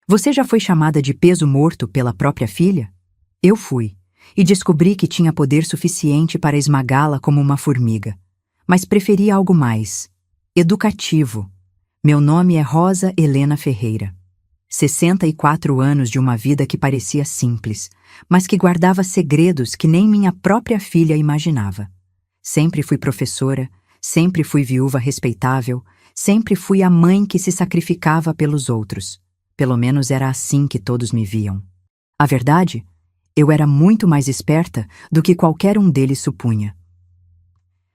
Você já foi chamada de peso morto pela própria filha? Eu fui, e descobri que tinha poder suficiente para esmagá-la como uma formiga. Mas preferi algo mais educativo. Meu nome é Rosa Helena Ferreira. 64 anos de uma vida que parecia simples, mas que guardava segredos que nem minha própria filha imaginava. Sempre fui professora, sempre fui viúva respeitável, sempre fui a mãe que se sacrificava pelos outros. Pelo menos era assim que todos me viam. A verdade? Eu era muito mais esperta do que qualquer um deles supunha.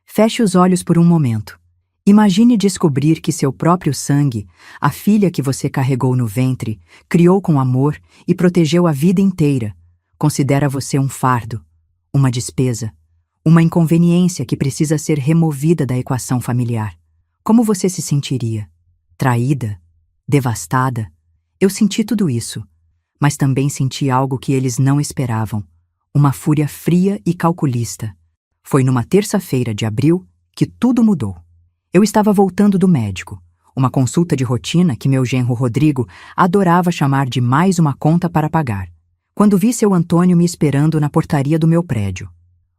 Feche os olhos por um momento. Imagine descobrir que seu próprio sangue, a filha que você carregou no ventre, criou com amor e protegeu a vida inteira, considera você um fardo, uma despesa, uma inconveniência que precisa ser removida da equação familiar. Como você se sentiria? Traída? Devastada? Eu senti tudo isso, mas também senti algo que eles não esperavam, uma fúria fria e calculista. Foi numa terça-feira de abril que tudo mudou. Eu estava voltando do médico, uma consulta de rotina que meu genro Rodrigo adorava chamar de mais uma conta para pagar, quando vi seu Antônio me esperando na portaria do meu prédio.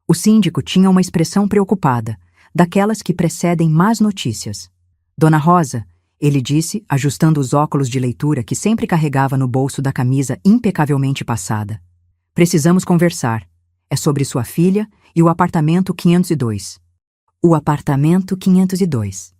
O síndico tinha uma expressão preocupada, daquelas que precedem más notícias. Dona Rosa, ele disse, ajustando os óculos de leitura que sempre carregava no bolso da camisa impecavelmente passada. Precisamos conversar. É sobre sua filha e o apartamento 502. O apartamento 502,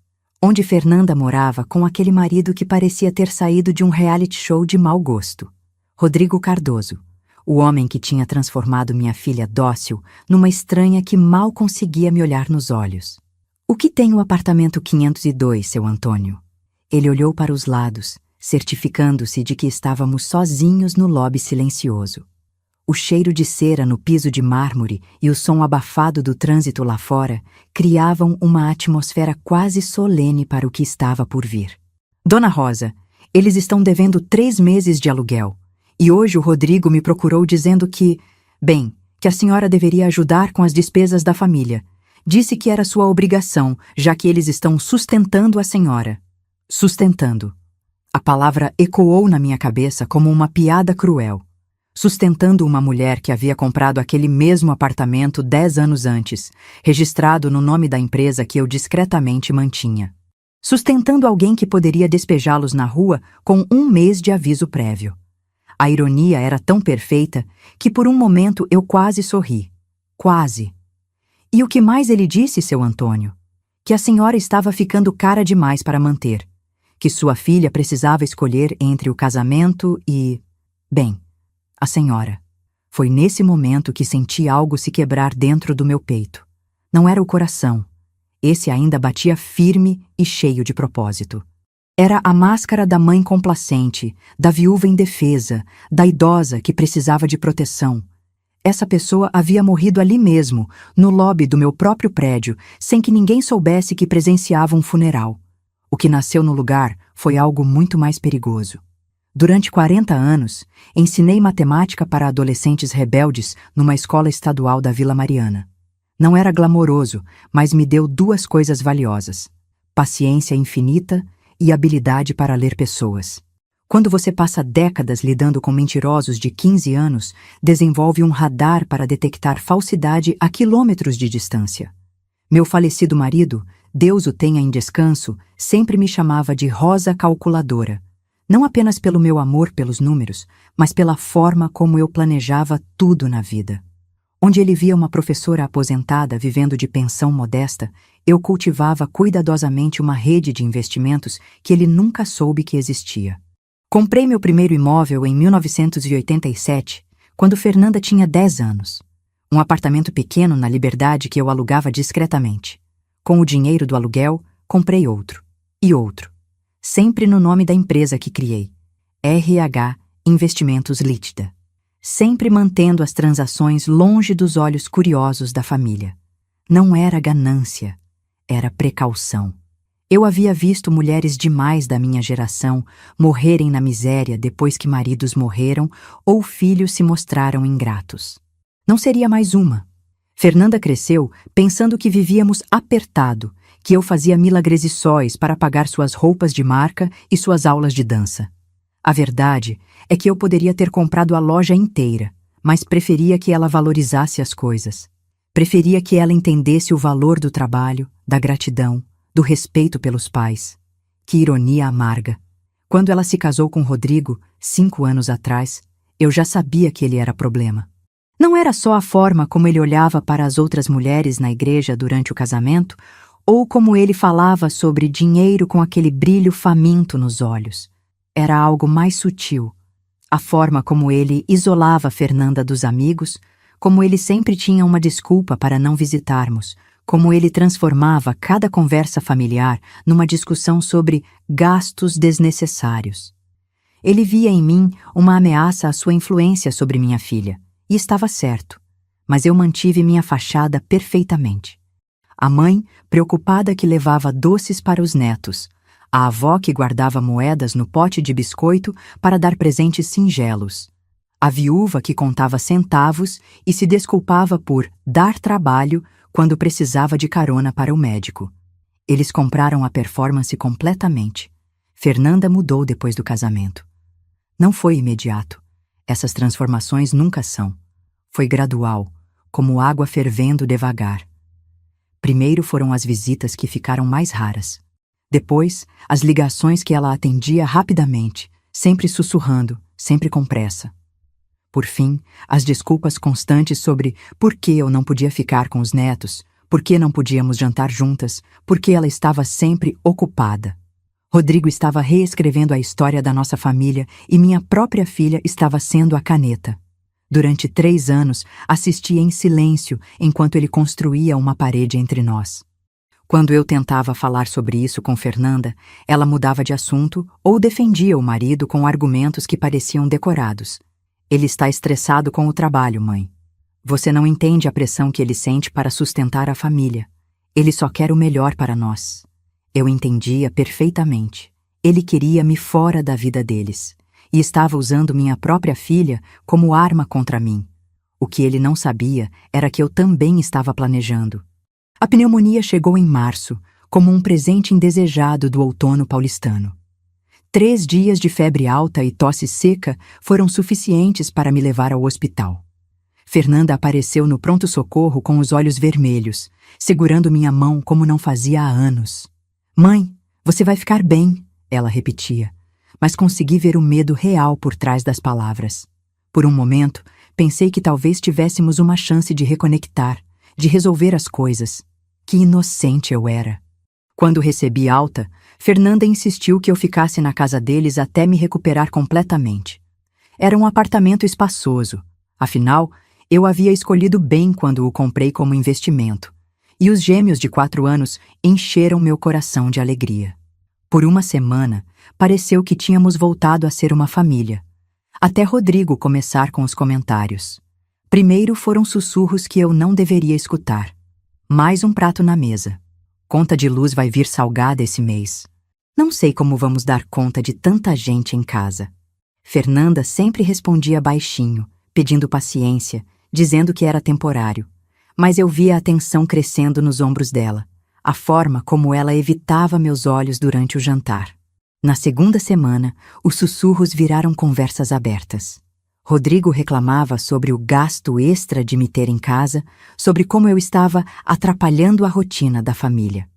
onde Fernanda morava com aquele marido que parecia ter saído de um reality show de mau gosto. Rodrigo Cardoso, o homem que tinha transformado minha filha dócil numa estranha que mal conseguia me olhar nos olhos. O que tem o apartamento 502, seu Antônio? Ele olhou para os lados, certificando-se de que estávamos sozinhos no lobby silencioso. O cheiro de cera no piso de mármore e o som abafado do trânsito lá fora criavam uma atmosfera quase solene para o que estava por vir. Dona Rosa, eles estão devendo 3 meses de aluguel. E hoje o Rodrigo me procurou dizendo que a senhora deveria ajudar com as despesas da família. Disse que era sua obrigação, já que eles estão sustentando a senhora. Sustentando. A palavra ecoou na minha cabeça como uma piada cruel. Sustentando uma mulher que havia comprado aquele mesmo apartamento 10 anos antes, registrado no nome da empresa que eu discretamente mantinha. Sustentando alguém que poderia despejá-los na rua com 1 mês de aviso prévio. A ironia era tão perfeita que por um momento eu quase sorri. Quase. E o que mais ele disse, seu Antônio? Que a senhora estava ficando cara demais para manter. Que sua filha precisava escolher entre o casamento e... a senhora. Foi nesse momento que senti algo se quebrar dentro do meu peito. Não era o coração. Esse ainda batia firme e cheio de propósito. Era a máscara da mãe complacente, da viúva indefesa, da idosa que precisava de proteção. Essa pessoa havia morrido ali mesmo, no lobby do meu próprio prédio, sem que ninguém soubesse que presenciava um funeral. O que nasceu no lugar foi algo muito mais perigoso. Durante 40 anos, ensinei matemática para adolescentes rebeldes numa escola estadual da Vila Mariana. Não era glamouroso, mas me deu 2 coisas valiosas: paciência infinita e habilidade para ler pessoas. Quando você passa décadas lidando com mentirosos de 15 anos, desenvolve um radar para detectar falsidade a quilômetros de distância. Meu falecido marido, Deus o tenha em descanso, sempre me chamava de Rosa Calculadora. Não apenas pelo meu amor pelos números, mas pela forma como eu planejava tudo na vida. Onde ele via uma professora aposentada vivendo de pensão modesta, eu cultivava cuidadosamente uma rede de investimentos que ele nunca soube que existia. Comprei meu primeiro imóvel em 1987, quando Fernanda tinha 10 anos. Um apartamento pequeno na Liberdade que eu alugava discretamente. Com o dinheiro do aluguel, comprei outro. E outro. Sempre no nome da empresa que criei, RH Investimentos Líquida. Sempre mantendo as transações longe dos olhos curiosos da família. Não era ganância, era precaução. Eu havia visto mulheres demais da minha geração morrerem na miséria depois que maridos morreram ou filhos se mostraram ingratos. Não seria mais uma. Fernanda cresceu pensando que vivíamos apertado, que eu fazia milagresiçóis para pagar suas roupas de marca e suas aulas de dança. A verdade é que eu poderia ter comprado a loja inteira, mas preferia que ela valorizasse as coisas. Preferia que ela entendesse o valor do trabalho, da gratidão, do respeito pelos pais. Que ironia amarga. Quando ela se casou com Rodrigo, 5 anos atrás, eu já sabia que ele era problema. Não era só a forma como ele olhava para as outras mulheres na igreja durante o casamento, ou como ele falava sobre dinheiro com aquele brilho faminto nos olhos. Era algo mais sutil. A forma como ele isolava Fernanda dos amigos, como ele sempre tinha uma desculpa para não visitarmos, como ele transformava cada conversa familiar numa discussão sobre gastos desnecessários. Ele via em mim uma ameaça à sua influência sobre minha filha, e estava certo, mas eu mantive minha fachada perfeitamente. A mãe, preocupada que levava doces para os netos, a avó que guardava moedas no pote de biscoito para dar presentes singelos, a viúva que contava centavos e se desculpava por dar trabalho quando precisava de carona para o médico. Eles compraram a performance completamente. Fernanda mudou depois do casamento. Não foi imediato. Essas transformações nunca são. Foi gradual, como água fervendo devagar. Primeiro foram as visitas que ficaram mais raras. Depois, as ligações que ela atendia rapidamente, sempre sussurrando, sempre com pressa. Por fim, as desculpas constantes sobre por que eu não podia ficar com os netos, por que não podíamos jantar juntas, por que ela estava sempre ocupada. Rodrigo estava reescrevendo a história da nossa família e minha própria filha estava sendo a caneta. Durante 3 anos, assisti em silêncio enquanto ele construía uma parede entre nós. Quando eu tentava falar sobre isso com Fernanda, ela mudava de assunto ou defendia o marido com argumentos que pareciam decorados. Ele está estressado com o trabalho, mãe. Você não entende a pressão que ele sente para sustentar a família. Ele só quer o melhor para nós. Eu entendia perfeitamente. Ele queria-me fora da vida deles. E estava usando minha própria filha como arma contra mim. O que ele não sabia era que eu também estava planejando. A pneumonia chegou em março, como um presente indesejado do outono paulistano. 3 dias de febre alta e tosse seca foram suficientes para me levar ao hospital. Fernanda apareceu no pronto-socorro com os olhos vermelhos, segurando minha mão como não fazia há anos. Mãe, você vai ficar bem, ela repetia, mas consegui ver o medo real por trás das palavras. Por um momento, pensei que talvez tivéssemos uma chance de reconectar, de resolver as coisas. Que inocente eu era. Quando recebi alta, Fernanda insistiu que eu ficasse na casa deles até me recuperar completamente. Era um apartamento espaçoso. Afinal, eu havia escolhido bem quando o comprei como investimento. E os gêmeos de 4 anos encheram meu coração de alegria. Por uma semana, pareceu que tínhamos voltado a ser uma família. Até Rodrigo começar com os comentários. Primeiro foram sussurros que eu não deveria escutar. Mais um prato na mesa. Conta de luz vai vir salgada esse mês. Não sei como vamos dar conta de tanta gente em casa. Fernanda sempre respondia baixinho, pedindo paciência, dizendo que era temporário. Mas eu via a tensão crescendo nos ombros dela, a forma como ela evitava meus olhos durante o jantar. Na segunda semana, os sussurros viraram conversas abertas. Rodrigo reclamava sobre o gasto extra de me ter em casa, sobre como eu estava atrapalhando a rotina da família.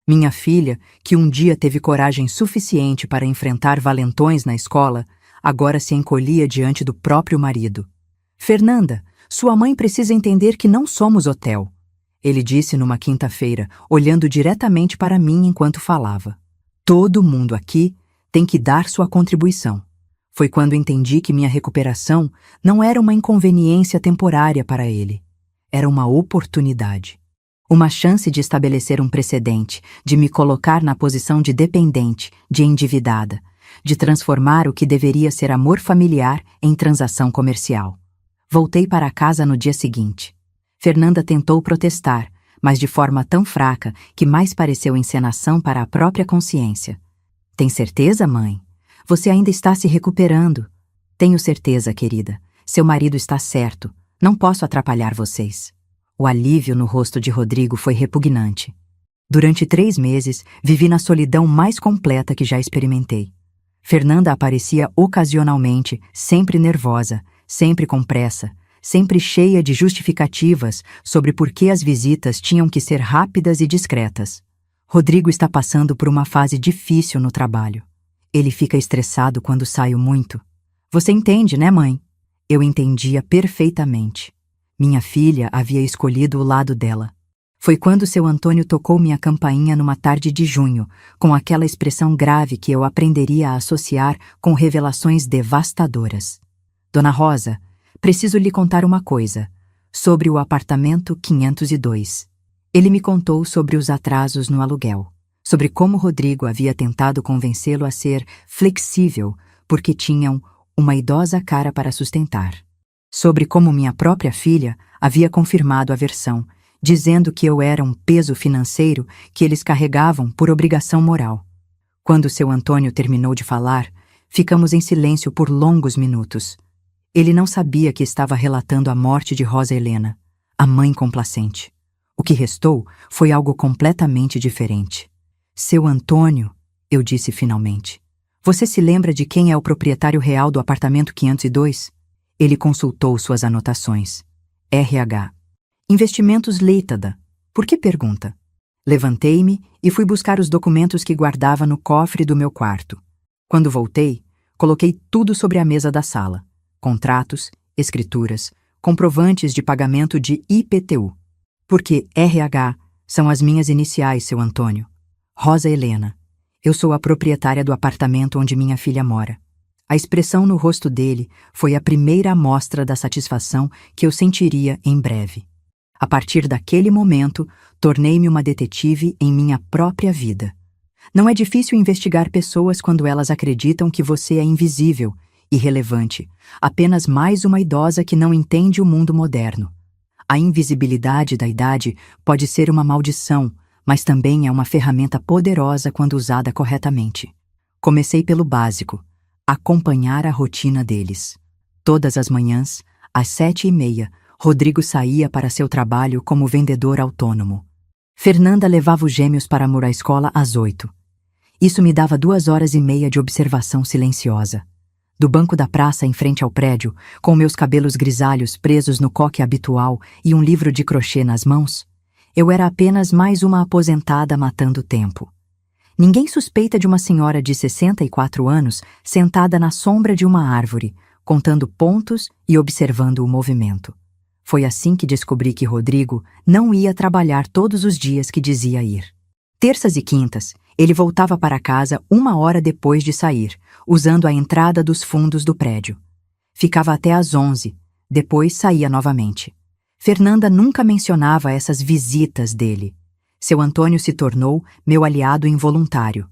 Minha filha, que um dia teve coragem suficiente para enfrentar valentões na escola, agora se encolhia diante do próprio marido. Fernanda, sua mãe precisa entender que não somos hotel, ele disse numa quinta-feira, olhando diretamente para mim enquanto falava. Todo mundo aqui tem que dar sua contribuição. Foi quando entendi que minha recuperação não era uma inconveniência temporária para ele. Era uma oportunidade. Uma chance de estabelecer um precedente, de me colocar na posição de dependente, de endividada, de transformar o que deveria ser amor familiar em transação comercial. Voltei para casa no dia seguinte. Fernanda tentou protestar, mas de forma tão fraca que mais pareceu encenação para a própria consciência. Tem certeza, mãe? Você ainda está se recuperando. Tenho certeza, querida. Seu marido está certo. Não posso atrapalhar vocês. O alívio no rosto de Rodrigo foi repugnante. Durante 3 meses, vivi na solidão mais completa que já experimentei. Fernanda aparecia ocasionalmente, sempre nervosa, sempre com pressa, sempre cheia de justificativas sobre por que as visitas tinham que ser rápidas e discretas. Rodrigo está passando por uma fase difícil no trabalho. Ele fica estressado quando saio muito. Você entende, né, mãe? Eu entendia perfeitamente. Minha filha havia escolhido o lado dela. Foi quando seu Antônio tocou minha campainha numa tarde de junho, com aquela expressão grave que eu aprenderia a associar com revelações devastadoras. Dona Rosa, preciso lhe contar uma coisa, sobre o apartamento 502. Ele me contou sobre os atrasos no aluguel, sobre como Rodrigo havia tentado convencê-lo a ser flexível, porque tinham uma idosa cara para sustentar. Sobre como minha própria filha havia confirmado a versão, dizendo que eu era um peso financeiro que eles carregavam por obrigação moral. Quando seu Antônio terminou de falar, ficamos em silêncio por longos minutos. Ele não sabia que estava relatando a morte de Rosa Helena, a mãe complacente. O que restou foi algo completamente diferente. Seu Antônio, eu disse finalmente, você se lembra de quem é o proprietário real do apartamento 502? Ele consultou suas anotações. RH. Investimentos Leitada. Por que pergunta? Levantei-me e fui buscar os documentos que guardava no cofre do meu quarto. Quando voltei, coloquei tudo sobre a mesa da sala. Contratos, escrituras, comprovantes de pagamento de IPTU. Porque RH são as minhas iniciais, seu Antônio. Rosa Helena. Eu sou a proprietária do apartamento onde minha filha mora. A expressão no rosto dele foi a primeira amostra da satisfação que eu sentiria em breve. A partir daquele momento, tornei-me uma detetive em minha própria vida. Não é difícil investigar pessoas quando elas acreditam que você é invisível, irrelevante, apenas mais uma idosa que não entende o mundo moderno. A invisibilidade da idade pode ser uma maldição, mas também é uma ferramenta poderosa quando usada corretamente. Comecei pelo básico, acompanhar a rotina deles. Todas as manhãs, às 7h30, Rodrigo saía para seu trabalho como vendedor autônomo. Fernanda levava os gêmeos para a escola às 8h. Isso me dava 2h30 de observação silenciosa. Do banco da praça em frente ao prédio, com meus cabelos grisalhos presos no coque habitual e um livro de crochê nas mãos, eu era apenas mais uma aposentada matando tempo. Ninguém suspeita de uma senhora de 64 anos sentada na sombra de uma árvore, contando pontos e observando o movimento. Foi assim que descobri que Rodrigo não ia trabalhar todos os dias que dizia ir. Terças e quintas, ele voltava para casa 1 hora depois de sair, usando a entrada dos fundos do prédio. Ficava até às 11h, depois saía novamente. Fernanda nunca mencionava essas visitas dele. Seu Antônio se tornou meu aliado involuntário.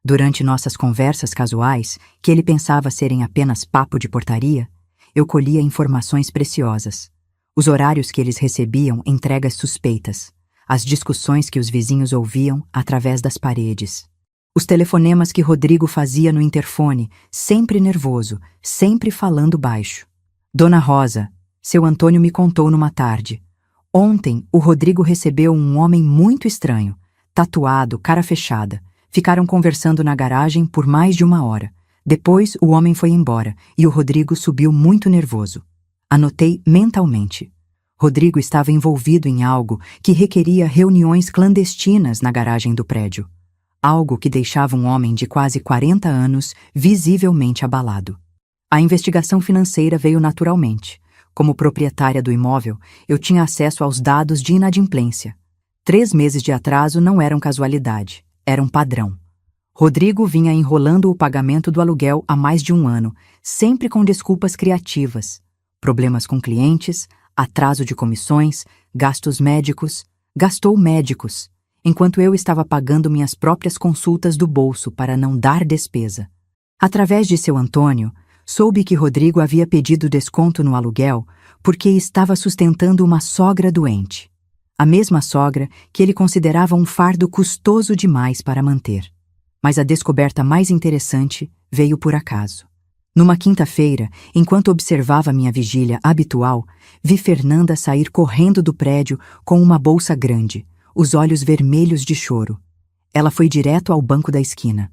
Durante nossas conversas casuais, que ele pensava serem apenas papo de portaria, eu colhia informações preciosas. Os horários que eles recebiam entregas suspeitas, as discussões que os vizinhos ouviam através das paredes, os telefonemas que Rodrigo fazia no interfone, sempre nervoso, sempre falando baixo. Dona Rosa, seu Antônio me contou numa tarde. Ontem, o Rodrigo recebeu um homem muito estranho, tatuado, cara fechada. Ficaram conversando na garagem por mais de 1 hora. Depois, o homem foi embora e o Rodrigo subiu muito nervoso. Anotei mentalmente. Rodrigo estava envolvido em algo que requeria reuniões clandestinas na garagem do prédio. Algo que deixava um homem de quase 40 anos visivelmente abalado. A investigação financeira veio naturalmente. Como proprietária do imóvel, eu tinha acesso aos dados de inadimplência. 3 meses de atraso não eram casualidade, eram padrão. Rodrigo vinha enrolando o pagamento do aluguel há mais de 1 ano, sempre com desculpas criativas. Problemas com clientes, atraso de comissões, gastos médicos. Gastou médicos, enquanto eu estava pagando minhas próprias consultas do bolso para não dar despesa. Através de seu Antônio, soube que Rodrigo havia pedido desconto no aluguel porque estava sustentando uma sogra doente. A mesma sogra que ele considerava um fardo custoso demais para manter. Mas a descoberta mais interessante veio por acaso. Numa quinta-feira, enquanto observava minha vigília habitual, vi Fernanda sair correndo do prédio com uma bolsa grande, os olhos vermelhos de choro. Ela foi direto ao banco da esquina.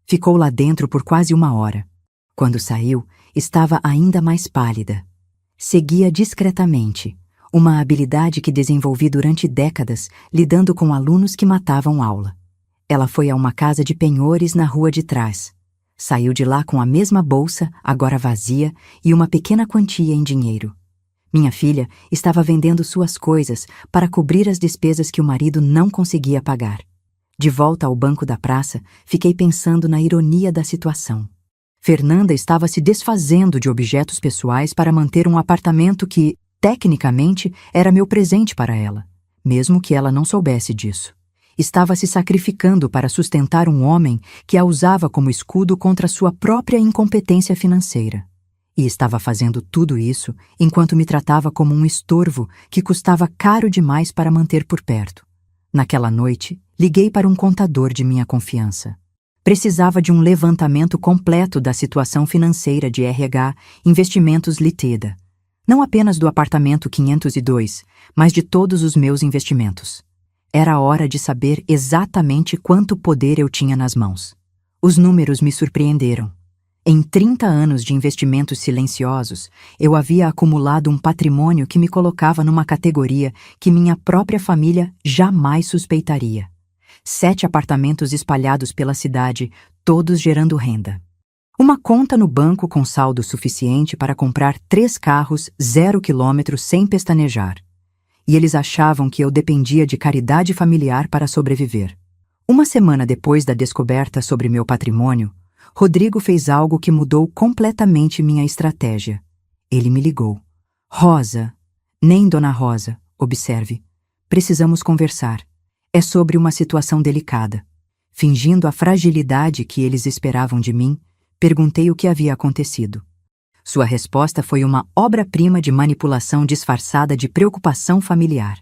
Ficou lá dentro por quase 1 hora. Quando saiu, estava ainda mais pálida. Seguia discretamente, uma habilidade que desenvolvi durante décadas lidando com alunos que matavam aula. Ela foi a uma casa de penhores na rua de trás. Saiu de lá com a mesma bolsa, agora vazia, e uma pequena quantia em dinheiro. Minha filha estava vendendo suas coisas para cobrir as despesas que o marido não conseguia pagar. De volta ao banco da praça, fiquei pensando na ironia da situação. Fernanda estava se desfazendo de objetos pessoais para manter um apartamento que, tecnicamente, era meu presente para ela, mesmo que ela não soubesse disso. Estava se sacrificando para sustentar um homem que a usava como escudo contra sua própria incompetência financeira. E estava fazendo tudo isso enquanto me tratava como um estorvo que custava caro demais para manter por perto. Naquela noite, liguei para um contador de minha confiança. Precisava de um levantamento completo da situação financeira de RH Investimentos Liteda. Não apenas do apartamento 502, mas de todos os meus investimentos. Era a hora de saber exatamente quanto poder eu tinha nas mãos. Os números me surpreenderam. Em 30 anos de investimentos silenciosos, eu havia acumulado um patrimônio que me colocava numa categoria que minha própria família jamais suspeitaria. 7 apartamentos espalhados pela cidade, todos gerando renda. Uma conta no banco com saldo suficiente para comprar 3 carros 0 km sem pestanejar. E eles achavam que eu dependia de caridade familiar para sobreviver. Uma semana depois da descoberta sobre meu patrimônio, Rodrigo fez algo que mudou completamente minha estratégia. Ele me ligou. Rosa, nem Dona Rosa, observe. Precisamos conversar. É sobre uma situação delicada. Fingindo a fragilidade que eles esperavam de mim, perguntei o que havia acontecido. Sua resposta foi uma obra-prima de manipulação disfarçada de preocupação familiar.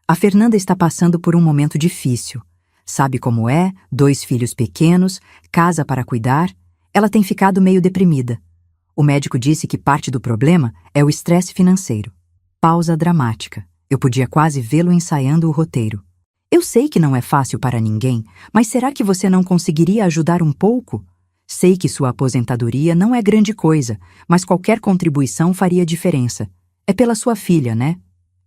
A Fernanda está passando por um momento difícil. Sabe como é, 2 filhos pequenos, casa para cuidar. Ela tem ficado meio deprimida. O médico disse que parte do problema é o estresse financeiro. Pausa dramática. Eu podia quase vê-lo ensaiando o roteiro. Eu sei que não é fácil para ninguém, mas será que você não conseguiria ajudar um pouco? Sei que sua aposentadoria não é grande coisa, mas qualquer contribuição faria diferença. É pela sua filha, né?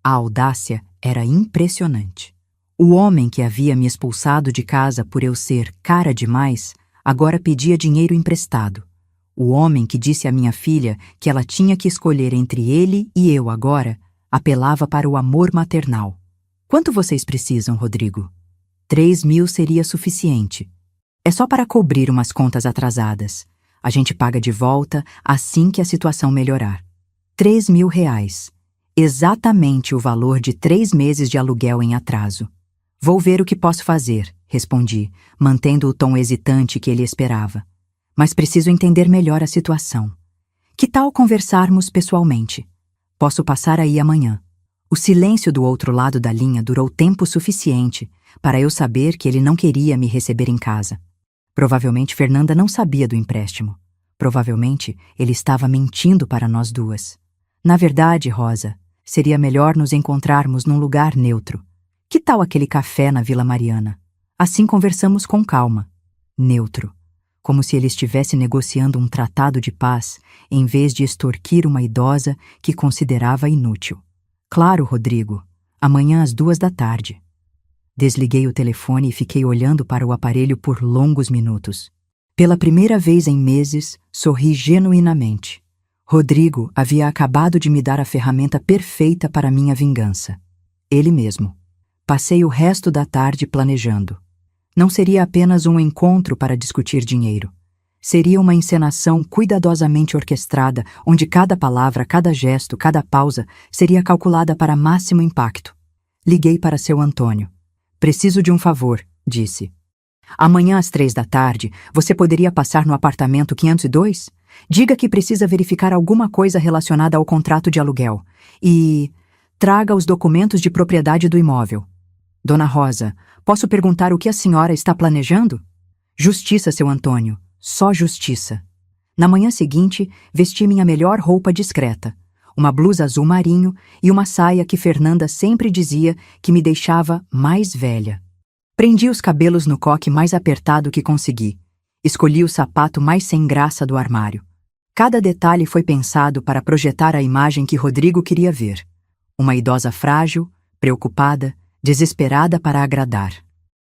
A audácia era impressionante. O homem que havia me expulsado de casa por eu ser cara demais, agora pedia dinheiro emprestado. O homem que disse à minha filha que ela tinha que escolher entre ele e eu agora, apelava para o amor maternal. Quanto vocês precisam, Rodrigo? 3.000 seria suficiente. É só para cobrir umas contas atrasadas. A gente paga de volta assim que a situação melhorar. 3.000 reais. Exatamente o valor de 3 meses de aluguel em atraso. Vou ver o que posso fazer, respondi, mantendo o tom hesitante que ele esperava. Mas preciso entender melhor a situação. Que tal conversarmos pessoalmente? Posso passar aí amanhã. O silêncio do outro lado da linha durou tempo suficiente para eu saber que ele não queria me receber em casa. Provavelmente Fernanda não sabia do empréstimo. Provavelmente ele estava mentindo para nós duas. Na verdade, Rosa, seria melhor nos encontrarmos num lugar neutro. Que tal aquele café na Vila Mariana? Assim conversamos com calma. Neutro. Como se ele estivesse negociando um tratado de paz, em vez de extorquir uma idosa que considerava inútil. Claro, Rodrigo. Amanhã às 14h. Desliguei o telefone e fiquei olhando para o aparelho por longos minutos. Pela primeira vez em meses, sorri genuinamente. Rodrigo havia acabado de me dar a ferramenta perfeita para minha vingança. Ele mesmo. Passei o resto da tarde planejando. Não seria apenas um encontro para discutir dinheiro. Seria uma encenação cuidadosamente orquestrada, onde cada palavra, cada gesto, cada pausa seria calculada para máximo impacto. Liguei para seu Antônio. Preciso de um favor, disse. Amanhã às 15h, você poderia passar no apartamento 502? Diga que precisa verificar alguma coisa relacionada ao contrato de aluguel. E traga os documentos de propriedade do imóvel. Dona Rosa, posso perguntar o que a senhora está planejando? Justiça, seu Antônio. Só justiça. Na manhã seguinte, vesti minha melhor roupa discreta, uma blusa azul marinho e uma saia que Fernanda sempre dizia que me deixava mais velha. Prendi os cabelos no coque mais apertado que consegui. Escolhi o sapato mais sem graça do armário. Cada detalhe foi pensado para projetar a imagem que Rodrigo queria ver. Uma idosa frágil, preocupada, desesperada para agradar.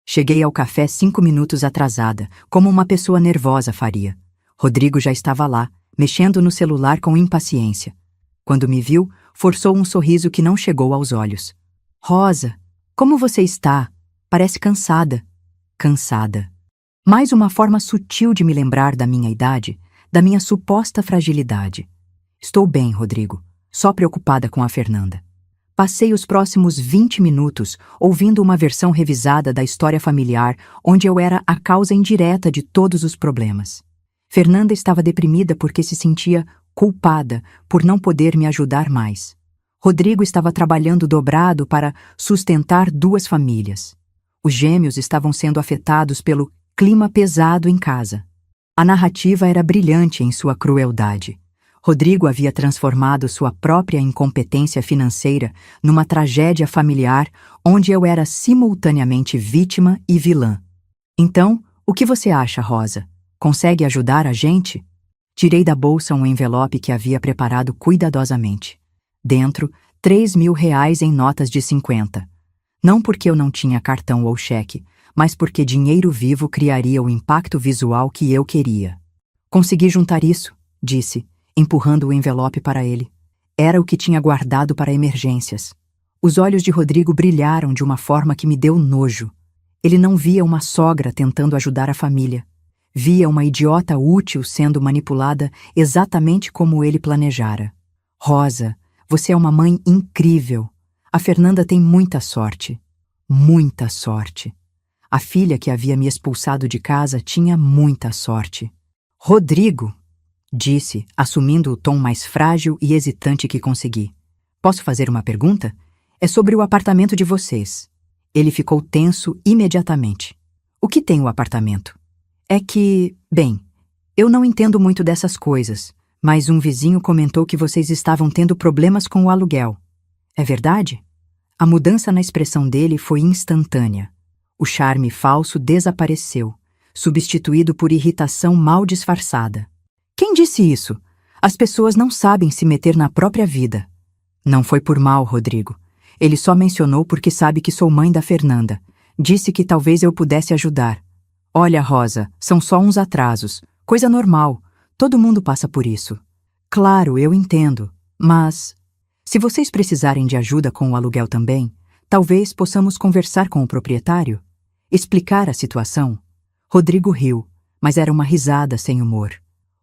Cheguei ao café 5 minutos atrasada, como uma pessoa nervosa faria. Rodrigo já estava lá, mexendo no celular com impaciência. Quando me viu, forçou um sorriso que não chegou aos olhos. Rosa, como você está? Parece cansada. Cansada. Mais uma forma sutil de me lembrar da minha idade, da minha suposta fragilidade. Estou bem, Rodrigo, só preocupada com a Fernanda. Passei os próximos 20 minutos ouvindo uma versão revisada da história familiar onde eu era a causa indireta de todos os problemas. Fernanda estava deprimida porque se sentia culpada por não poder me ajudar mais. Rodrigo estava trabalhando dobrado para sustentar 2 famílias. Os gêmeos estavam sendo afetados pelo clima pesado em casa. A narrativa era brilhante em sua crueldade. Rodrigo havia transformado sua própria incompetência financeira numa tragédia familiar onde eu era simultaneamente vítima e vilã. Então, o que você acha, Rosa? Consegue ajudar a gente? Tirei da bolsa um envelope que havia preparado cuidadosamente. Dentro, 3.000 reais em notas de 50. Não porque eu não tinha cartão ou cheque, mas porque dinheiro vivo criaria o impacto visual que eu queria. Consegui juntar isso, disse, empurrando o envelope para ele. Era o que tinha guardado para emergências. Os olhos de Rodrigo brilharam de uma forma que me deu nojo. Ele não via uma sogra tentando ajudar a família. Via uma idiota útil sendo manipulada exatamente como ele planejara. Rosa, você é uma mãe incrível. A Fernanda tem muita sorte. Muita sorte. A filha que havia me expulsado de casa tinha muita sorte. Rodrigo, disse, assumindo o tom mais frágil e hesitante que consegui. Posso fazer uma pergunta? É sobre o apartamento de vocês. Ele ficou tenso imediatamente. O que tem o apartamento? É que, bem, eu não entendo muito dessas coisas, mas um vizinho comentou que vocês estavam tendo problemas com o aluguel. É verdade? A mudança na expressão dele foi instantânea. O charme falso desapareceu, substituído por irritação mal disfarçada. Quem disse isso? As pessoas não sabem se meter na própria vida. Não foi por mal, Rodrigo. Ele só mencionou porque sabe que sou mãe da Fernanda. Disse que talvez eu pudesse ajudar. Olha, Rosa, são só uns atrasos. Coisa normal. Todo mundo passa por isso. Claro, eu entendo. Mas, se vocês precisarem de ajuda com o aluguel também, talvez possamos conversar com o proprietário? Explicar a situação? Rodrigo riu, mas era uma risada sem humor.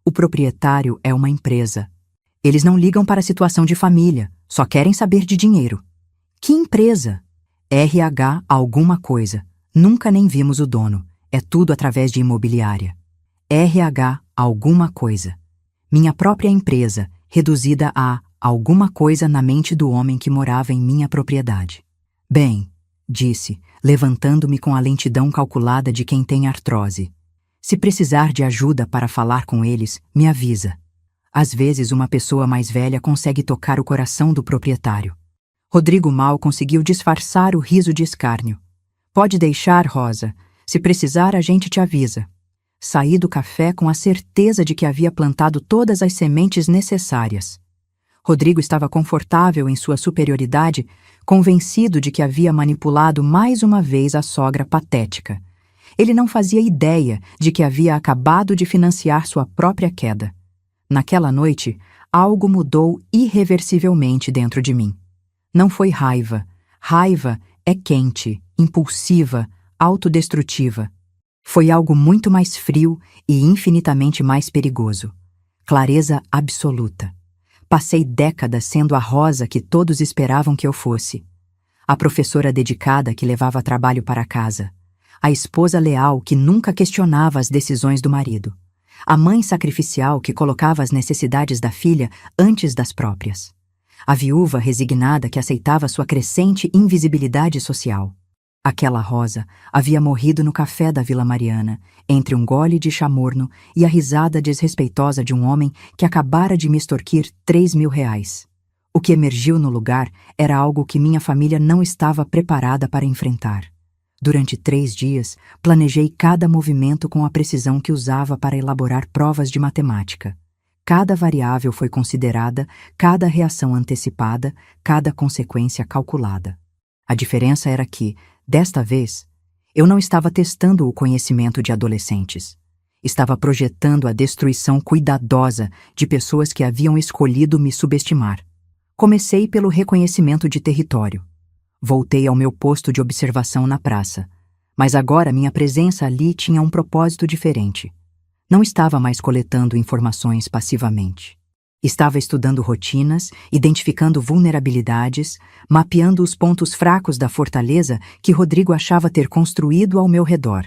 O proprietário é uma empresa. Eles não ligam para a situação de família, só querem saber de dinheiro. Que empresa? RH alguma coisa. Nunca nem vimos o dono. É tudo através de imobiliária. RH alguma coisa. Minha própria empresa, reduzida a alguma coisa na mente do homem que morava em minha propriedade. Bem, disse, levantando-me com a lentidão calculada de quem tem artrose. Se precisar de ajuda para falar com eles, me avisa. Às vezes uma pessoa mais velha consegue tocar o coração do proprietário. Rodrigo mal conseguiu disfarçar o riso de escárnio. Pode deixar, Rosa. Se precisar, a gente te avisa. Saí do café com a certeza de que havia plantado todas as sementes necessárias. Rodrigo estava confortável em sua superioridade, convencido de que havia manipulado mais uma vez a sogra patética. Ele não fazia ideia de que havia acabado de financiar sua própria queda. Naquela noite, algo mudou irreversivelmente dentro de mim. Não foi raiva. Raiva é quente, impulsiva, autodestrutiva. Foi algo muito mais frio e infinitamente mais perigoso. Clareza absoluta. Passei décadas sendo a Rosa que todos esperavam que eu fosse. A professora dedicada que levava trabalho para casa. A esposa leal que nunca questionava as decisões do marido. A mãe sacrificial que colocava as necessidades da filha antes das próprias. A viúva resignada que aceitava sua crescente invisibilidade social. Aquela Rosa havia morrido no café da Vila Mariana, entre um gole de chamorno e a risada desrespeitosa de um homem que acabara de me extorquir 3.000 reais. O que emergiu no lugar era algo que minha família não estava preparada para enfrentar. Durante 3 dias, planejei cada movimento com a precisão que usava para elaborar provas de matemática. Cada variável foi considerada, cada reação antecipada, cada consequência calculada. A diferença era que, desta vez, eu não estava testando o conhecimento de adolescentes. Estava projetando a destruição cuidadosa de pessoas que haviam escolhido me subestimar. Comecei pelo reconhecimento de território. Voltei ao meu posto de observação na praça, mas agora minha presença ali tinha um propósito diferente. Não estava mais coletando informações passivamente. Estava estudando rotinas, identificando vulnerabilidades, mapeando os pontos fracos da fortaleza que Rodrigo achava ter construído ao meu redor.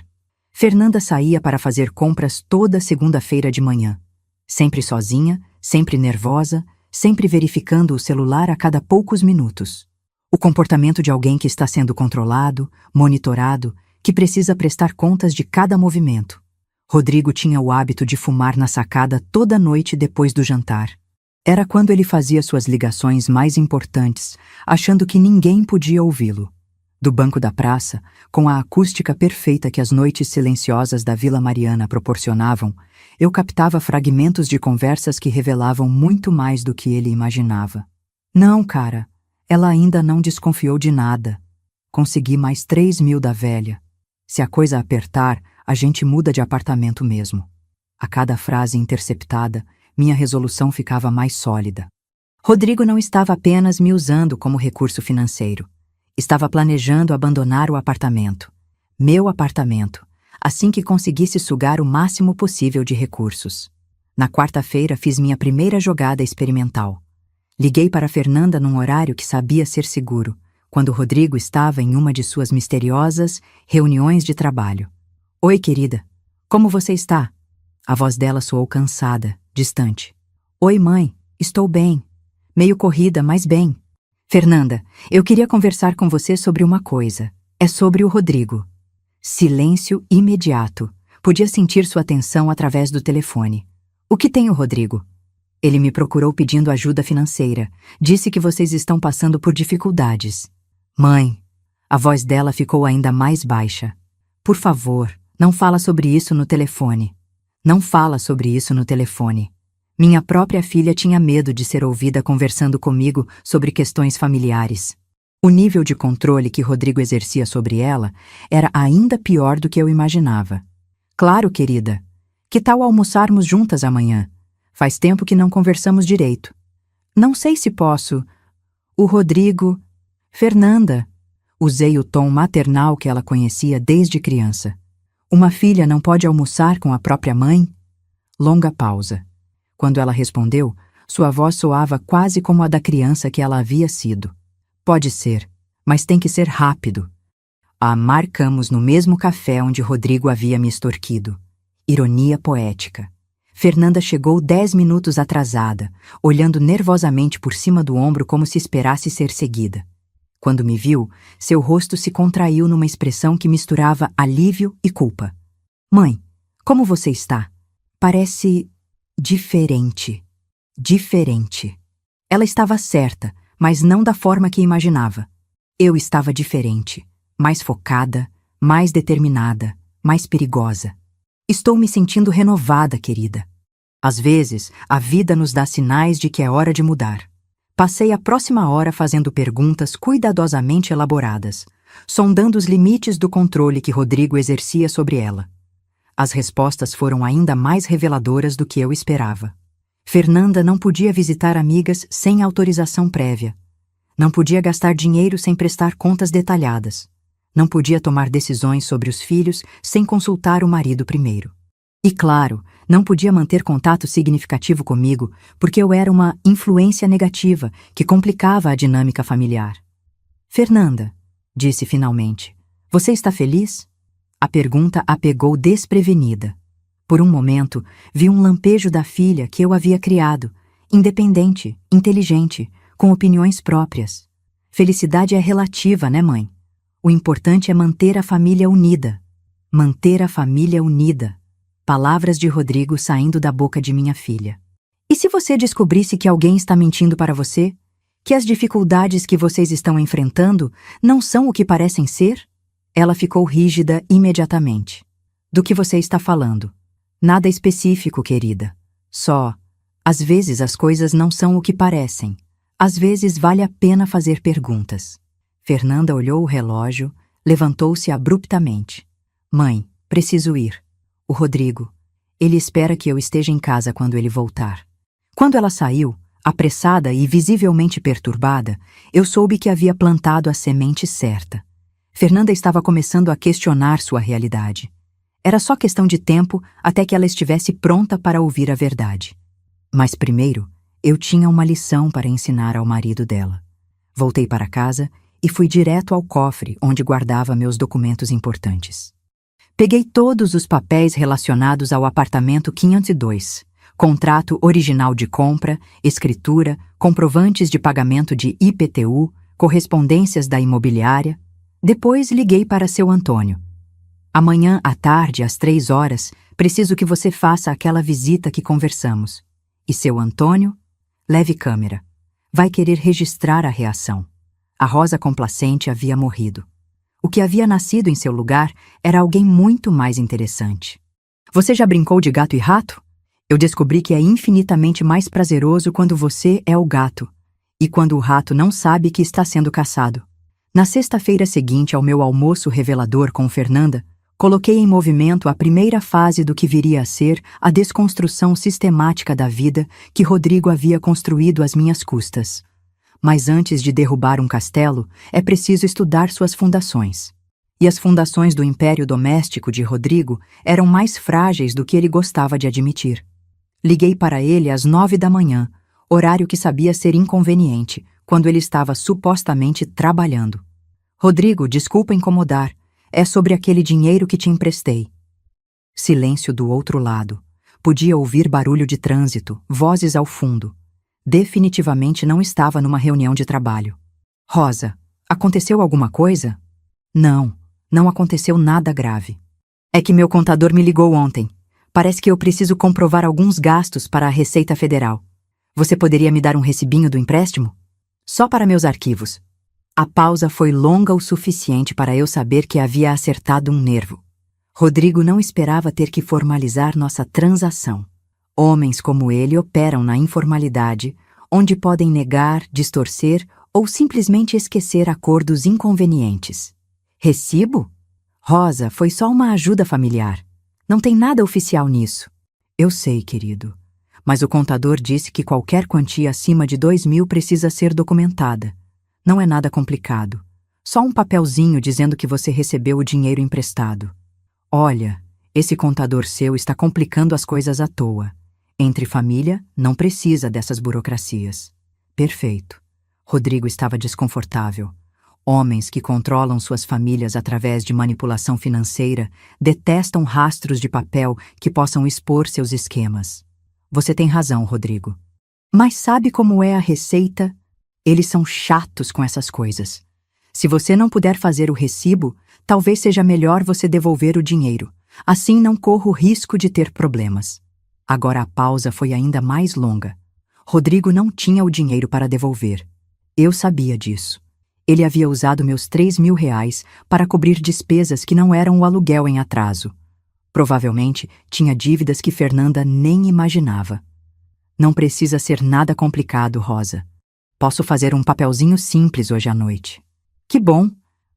Fernanda saía para fazer compras toda segunda-feira de manhã. Sempre sozinha, sempre nervosa, sempre verificando o celular a cada poucos minutos. O comportamento de alguém que está sendo controlado, monitorado, que precisa prestar contas de cada movimento. Rodrigo tinha o hábito de fumar na sacada toda noite depois do jantar. Era quando ele fazia suas ligações mais importantes, achando que ninguém podia ouvi-lo. Do banco da praça, com a acústica perfeita que as noites silenciosas da Vila Mariana proporcionavam, eu captava fragmentos de conversas que revelavam muito mais do que ele imaginava. Não, cara. Ela ainda não desconfiou de nada. Consegui mais 3.000 da velha. Se a coisa apertar, a gente muda de apartamento mesmo. A cada frase interceptada, minha resolução ficava mais sólida. Rodrigo não estava apenas me usando como recurso financeiro. Estava planejando abandonar o apartamento. Meu apartamento, assim que conseguisse sugar o máximo possível de recursos. Na quarta-feira fiz minha primeira jogada experimental. Liguei para Fernanda num horário que sabia ser seguro, quando Rodrigo estava em uma de suas misteriosas reuniões de trabalho. Oi, querida. Como você está? A voz dela soou cansada, distante. Oi, mãe. Estou bem. Meio corrida, mas bem. Fernanda, eu queria conversar com você sobre uma coisa. É sobre o Rodrigo. Silêncio imediato. Podia sentir sua atenção através do telefone. O que tem o Rodrigo? Ele me procurou pedindo ajuda financeira. Disse que vocês estão passando por dificuldades. Mãe, a voz dela ficou ainda mais baixa. Por favor, não fala sobre isso no telefone. Não fala sobre isso no telefone. Minha própria filha tinha medo de ser ouvida conversando comigo sobre questões familiares. O nível de controle que Rodrigo exercia sobre ela era ainda pior do que eu imaginava. Claro, querida. Que tal almoçarmos juntas amanhã? Faz tempo que não conversamos direito. Não sei se posso. O Rodrigo... Fernanda. Usei o tom maternal que ela conhecia desde criança. Uma filha não pode almoçar com a própria mãe? Longa pausa. Quando ela respondeu, sua voz soava quase como a da criança que ela havia sido. Pode ser, mas tem que ser rápido. Marcamos no mesmo café onde Rodrigo havia me extorquido. Ironia poética. Fernanda chegou 10 minutos atrasada, olhando nervosamente por cima do ombro como se esperasse ser seguida. Quando me viu, seu rosto se contraiu numa expressão que misturava alívio e culpa. Mãe, como você está? Parece... diferente. Diferente. Ela estava certa, mas não da forma que imaginava. Eu estava diferente, mais focada, mais determinada, mais perigosa. Estou me sentindo renovada, querida. Às vezes, a vida nos dá sinais de que é hora de mudar. Passei a próxima hora fazendo perguntas cuidadosamente elaboradas, sondando os limites do controle que Rodrigo exercia sobre ela. As respostas foram ainda mais reveladoras do que eu esperava. Fernanda não podia visitar amigas sem autorização prévia. Não podia gastar dinheiro sem prestar contas detalhadas. Não podia tomar decisões sobre os filhos sem consultar o marido primeiro. E, claro, não podia manter contato significativo comigo porque eu era uma influência negativa que complicava a dinâmica familiar. Fernanda, disse finalmente, você está feliz? A pergunta a pegou desprevenida. Por um momento, vi um lampejo da filha que eu havia criado, independente, inteligente, com opiniões próprias. Felicidade é relativa, né, mãe? O importante é manter a família unida. Manter a família unida. Palavras de Rodrigo saindo da boca de minha filha. E se você descobrisse que alguém está mentindo para você? Que as dificuldades que vocês estão enfrentando não são o que parecem ser? Ela ficou rígida imediatamente. Do que você está falando? Nada específico, querida. Só, às vezes as coisas não são o que parecem. Às vezes vale a pena fazer perguntas. Fernanda olhou o relógio, levantou-se abruptamente. Mãe, preciso ir. O Rodrigo. Ele espera que eu esteja em casa quando ele voltar. Quando ela saiu, apressada e visivelmente perturbada, eu soube que havia plantado a semente certa. Fernanda estava começando a questionar sua realidade. Era só questão de tempo até que ela estivesse pronta para ouvir a verdade. Mas primeiro, eu tinha uma lição para ensinar ao marido dela. Voltei para casa e fui direto ao cofre onde guardava meus documentos importantes. Peguei todos os papéis relacionados ao apartamento 502, contrato original de compra, escritura, comprovantes de pagamento de IPTU, correspondências da imobiliária. Depois liguei para seu Antônio. Amanhã à tarde, às 3 horas, preciso que você faça aquela visita que conversamos. E seu Antônio, leve câmera. Vai querer registrar a reação. A Rosa complacente havia morrido. O que havia nascido em seu lugar era alguém muito mais interessante. Você já brincou de gato e rato? Eu descobri que é infinitamente mais prazeroso quando você é o gato e quando o rato não sabe que está sendo caçado. Na sexta-feira seguinte ao meu almoço revelador com Fernanda, coloquei em movimento a primeira fase do que viria a ser a desconstrução sistemática da vida que Rodrigo havia construído às minhas custas. Mas antes de derrubar um castelo, é preciso estudar suas fundações. E as fundações do império doméstico de Rodrigo eram mais frágeis do que ele gostava de admitir. Liguei para ele às 9 da manhã, horário que sabia ser inconveniente, quando ele estava supostamente trabalhando. Rodrigo, desculpa incomodar, é sobre aquele dinheiro que te emprestei. Silêncio do outro lado. Podia ouvir barulho de trânsito, vozes ao fundo. Definitivamente não estava numa reunião de trabalho. Rosa, aconteceu alguma coisa? Não, não aconteceu nada grave. É que meu contador me ligou ontem. Parece que eu preciso comprovar alguns gastos para a Receita Federal. Você poderia me dar um recibinho do empréstimo? Só para meus arquivos. A pausa foi longa o suficiente para eu saber que havia acertado um nervo. Rodrigo não esperava ter que formalizar nossa transação. Homens como ele operam na informalidade, onde podem negar, distorcer ou simplesmente esquecer acordos inconvenientes. Recibo? Rosa, foi só uma ajuda familiar. Não tem nada oficial nisso. Eu sei, querido. Mas o contador disse que qualquer quantia acima de 2.000 precisa ser documentada. Não é nada complicado. Só um papelzinho dizendo que você recebeu o dinheiro emprestado. Olha, esse contador seu está complicando as coisas à toa. Entre família, não precisa dessas burocracias. Perfeito. Rodrigo estava desconfortável. Homens que controlam suas famílias através de manipulação financeira detestam rastros de papel que possam expor seus esquemas. Você tem razão, Rodrigo. Mas sabe como é a Receita? Eles são chatos com essas coisas. Se você não puder fazer o recibo, talvez seja melhor você devolver o dinheiro. Assim não corro o risco de ter problemas. Agora a pausa foi ainda mais longa. Rodrigo não tinha o dinheiro para devolver. Eu sabia disso. Ele havia usado meus 3.000 reais para cobrir despesas que não eram o aluguel em atraso. Provavelmente tinha dívidas que Fernanda nem imaginava. Não precisa ser nada complicado, Rosa. Posso fazer um papelzinho simples hoje à noite. Que bom!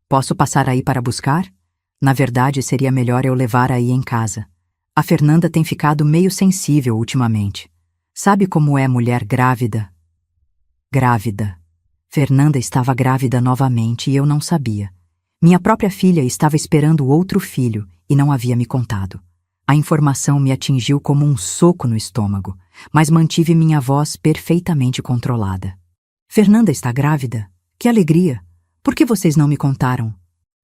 Posso passar aí para buscar? Na verdade, seria melhor eu levar aí em casa. A Fernanda tem ficado meio sensível ultimamente. Sabe como é mulher grávida? Grávida. Fernanda estava grávida novamente e eu não sabia. Minha própria filha estava esperando outro filho e não havia me contado. A informação me atingiu como um soco no estômago, mas mantive minha voz perfeitamente controlada. Fernanda está grávida? Que alegria! Por que vocês não me contaram?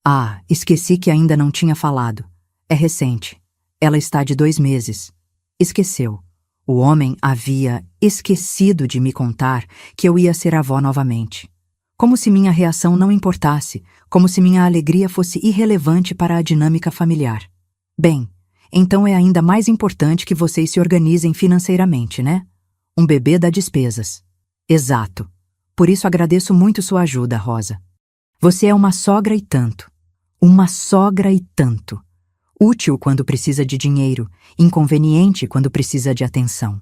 Ah, esqueci que ainda não tinha falado. É recente. Ela está de 2 meses. Esqueceu. O homem havia esquecido de me contar que eu ia ser avó novamente. Como se minha reação não importasse, como se minha alegria fosse irrelevante para a dinâmica familiar. Bem, então é ainda mais importante que vocês se organizem financeiramente, né? Um bebê dá despesas. Exato. Por isso agradeço muito sua ajuda, Rosa. Você é uma sogra e tanto. Uma sogra e tanto. Útil quando precisa de dinheiro, inconveniente quando precisa de atenção.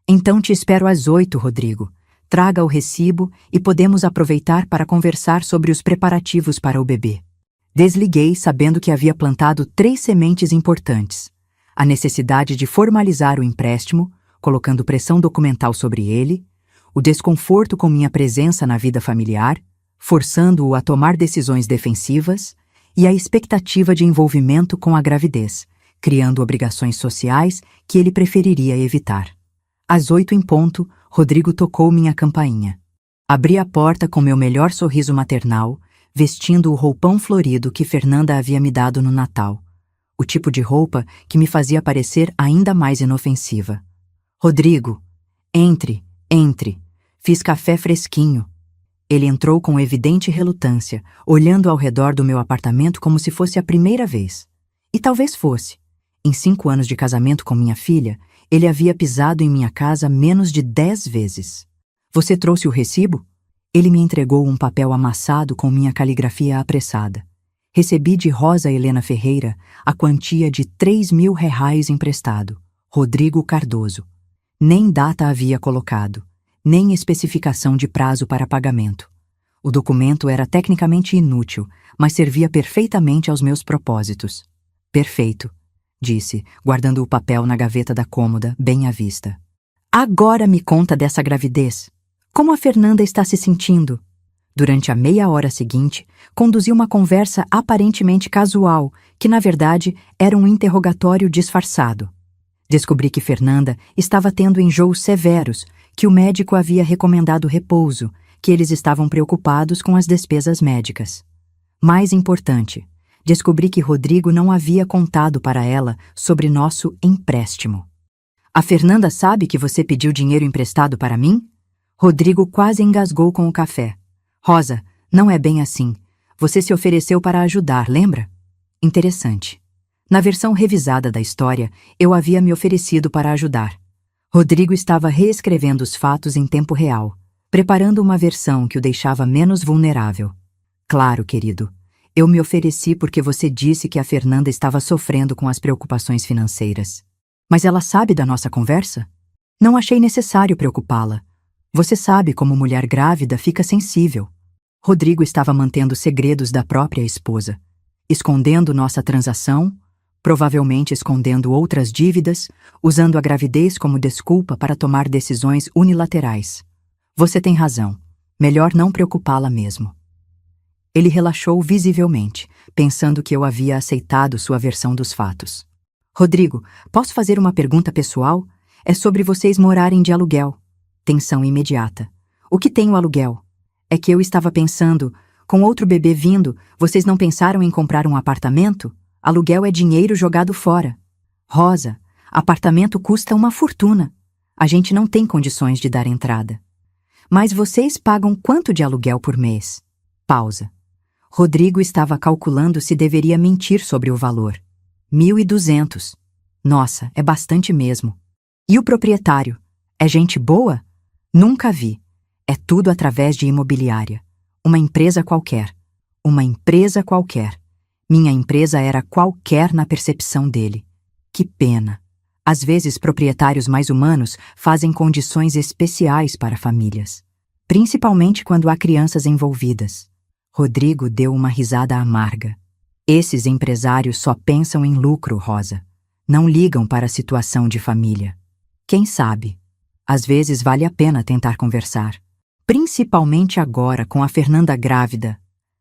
Então te espero às 8, Rodrigo. Traga o recibo e podemos aproveitar para conversar sobre os preparativos para o bebê. Desliguei sabendo que havia plantado 3 sementes importantes. A necessidade de formalizar o empréstimo, colocando pressão documental sobre ele, o desconforto com minha presença na vida familiar, forçando-o a tomar decisões defensivas, e a expectativa de envolvimento com a gravidez, criando obrigações sociais que ele preferiria evitar. Às 8 em ponto, Rodrigo tocou minha campainha. Abri a porta com meu melhor sorriso maternal, vestindo o roupão florido que Fernanda havia me dado no Natal, o tipo de roupa que me fazia parecer ainda mais inofensiva. Rodrigo, entre, entre. Fiz café fresquinho. Ele entrou com evidente relutância, olhando ao redor do meu apartamento como se fosse a primeira vez. E talvez fosse. Em 5 anos de casamento com minha filha, ele havia pisado em minha casa menos de 10 vezes. Você trouxe o recibo? Ele me entregou um papel amassado com minha caligrafia apressada. Recebi de Rosa Helena Ferreira a quantia de R$ 3.000 emprestado. Rodrigo Cardoso. Nem data havia colocado, nem especificação de prazo para pagamento. O documento era tecnicamente inútil, mas servia perfeitamente aos meus propósitos. Perfeito, disse, guardando o papel na gaveta da cômoda, bem à vista. Agora me conta dessa gravidez. Como a Fernanda está se sentindo? Durante a meia hora seguinte, conduzi uma conversa aparentemente casual, que na verdade era um interrogatório disfarçado. Descobri que Fernanda estava tendo enjoos severos, que o médico havia recomendado repouso, que eles estavam preocupados com as despesas médicas. Mais importante, descobri que Rodrigo não havia contado para ela sobre nosso empréstimo. A Fernanda sabe que você pediu dinheiro emprestado para mim? Rodrigo quase engasgou com o café. Rosa, não é bem assim. Você se ofereceu para ajudar, lembra? Interessante. Na versão revisada da história, eu havia me oferecido para ajudar. Rodrigo estava reescrevendo os fatos em tempo real, preparando uma versão que o deixava menos vulnerável. Claro, querido. Eu me ofereci porque você disse que a Fernanda estava sofrendo com as preocupações financeiras. Mas ela sabe da nossa conversa? Não achei necessário preocupá-la. Você sabe como mulher grávida fica sensível. Rodrigo estava mantendo segredos da própria esposa, escondendo nossa transação, provavelmente escondendo outras dívidas, usando a gravidez como desculpa para tomar decisões unilaterais. Você tem razão. Melhor não preocupá-la mesmo. Ele relaxou visivelmente, pensando que eu havia aceitado sua versão dos fatos. Rodrigo, posso fazer uma pergunta pessoal? É sobre vocês morarem de aluguel. Tensão imediata. O que tem o aluguel? É que eu estava pensando, com outro bebê vindo, vocês não pensaram em comprar um apartamento? Aluguel é dinheiro jogado fora. Rosa, apartamento custa uma fortuna. A gente não tem condições de dar entrada. Mas vocês pagam quanto de aluguel por mês? Pausa. Rodrigo estava calculando se deveria mentir sobre o valor. 1.200. Nossa, é bastante mesmo. E o proprietário? É gente boa? Nunca vi. É tudo através de imobiliária. Uma empresa qualquer. Uma empresa qualquer. Minha empresa era qualquer na percepção dele. Que pena. Às vezes, proprietários mais humanos fazem condições especiais para famílias. Principalmente quando há crianças envolvidas. Rodrigo deu uma risada amarga. Esses empresários só pensam em lucro, Rosa. Não ligam para a situação de família. Quem sabe? Às vezes vale a pena tentar conversar. Principalmente agora, com a Fernanda grávida.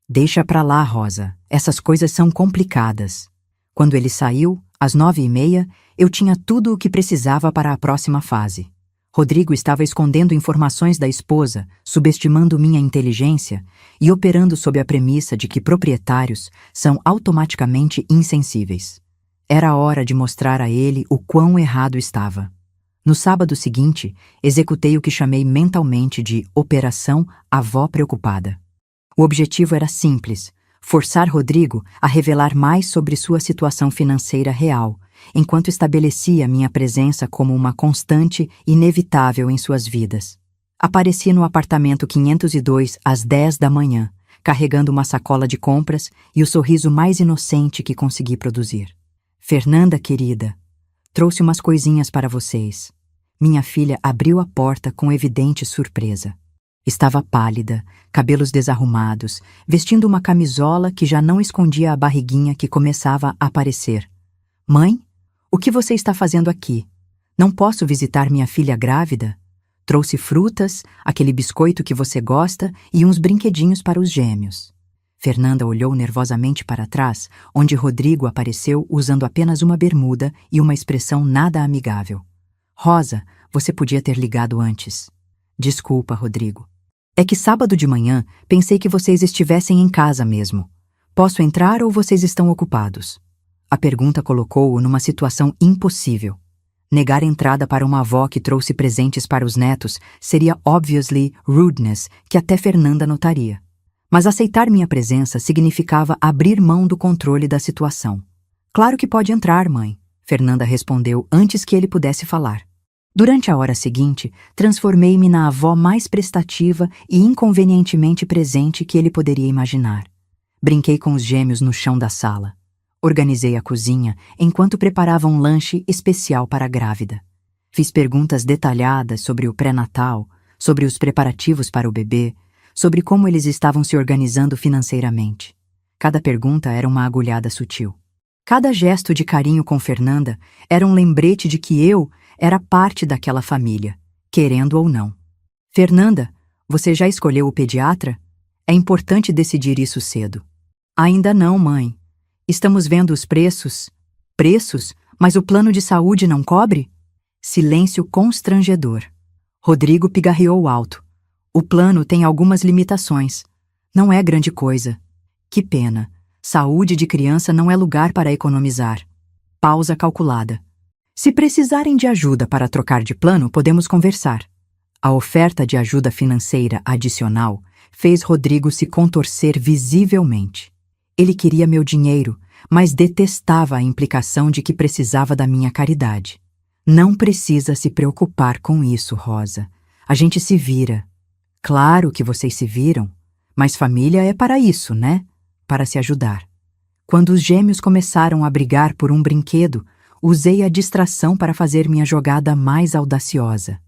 Deixa pra lá, Rosa. Essas coisas são complicadas. Quando ele saiu, às 9h30, eu tinha tudo o que precisava para a próxima fase. Rodrigo estava escondendo informações da esposa, subestimando minha inteligência e operando sob a premissa de que proprietários são automaticamente insensíveis. Era hora de mostrar a ele o quão errado estava. No sábado seguinte, executei o que chamei mentalmente de Operação Avó Preocupada. O objetivo era simples: forçar Rodrigo a revelar mais sobre sua situação financeira real, enquanto estabelecia minha presença como uma constante inevitável em suas vidas. Apareci no apartamento 502 às 10 da manhã, carregando uma sacola de compras e o sorriso mais inocente que consegui produzir. Fernanda, querida, trouxe umas coisinhas para vocês. Minha filha abriu a porta com evidente surpresa. Estava pálida, cabelos desarrumados, vestindo uma camisola que já não escondia a barriguinha que começava a aparecer. Mãe, o que você está fazendo aqui? Não posso visitar minha filha grávida? Trouxe frutas, aquele biscoito que você gosta e uns brinquedinhos para os gêmeos. Fernanda olhou nervosamente para trás, onde Rodrigo apareceu usando apenas uma bermuda e uma expressão nada amigável. Rosa, você podia ter ligado antes. Desculpa, Rodrigo. É que sábado de manhã pensei que vocês estivessem em casa mesmo. Posso entrar ou vocês estão ocupados? A pergunta colocou-o numa situação impossível. Negar entrada para uma avó que trouxe presentes para os netos seria obviously rudeness que até Fernanda notaria. Mas aceitar minha presença significava abrir mão do controle da situação. Claro que pode entrar, mãe, Fernanda respondeu antes que ele pudesse falar. Durante a hora seguinte, transformei-me na avó mais prestativa e inconvenientemente presente que ele poderia imaginar. Brinquei com os gêmeos no chão da sala. Organizei a cozinha enquanto preparava um lanche especial para a grávida. Fiz perguntas detalhadas sobre o pré-natal, sobre os preparativos para o bebê, sobre como eles estavam se organizando financeiramente. Cada pergunta era uma agulhada sutil. Cada gesto de carinho com Fernanda era um lembrete de que eu era parte daquela família, querendo ou não. Fernanda, você já escolheu o pediatra? É importante decidir isso cedo. Ainda não, mãe. Estamos vendo os preços. Preços? Mas o plano de saúde não cobre? Silêncio constrangedor. Rodrigo pigarreou alto. O plano tem algumas limitações. Não é grande coisa. Que pena. Saúde de criança não é lugar para economizar. Pausa calculada. Se precisarem de ajuda para trocar de plano, podemos conversar. A oferta de ajuda financeira adicional fez Rodrigo se contorcer visivelmente. Ele queria meu dinheiro, mas detestava a implicação de que precisava da minha caridade. Não precisa se preocupar com isso, Rosa. A gente se vira. Claro que vocês se viram, mas família é para isso, né? Para se ajudar. Quando os gêmeos começaram a brigar por um brinquedo, usei a distração para fazer minha jogada mais audaciosa.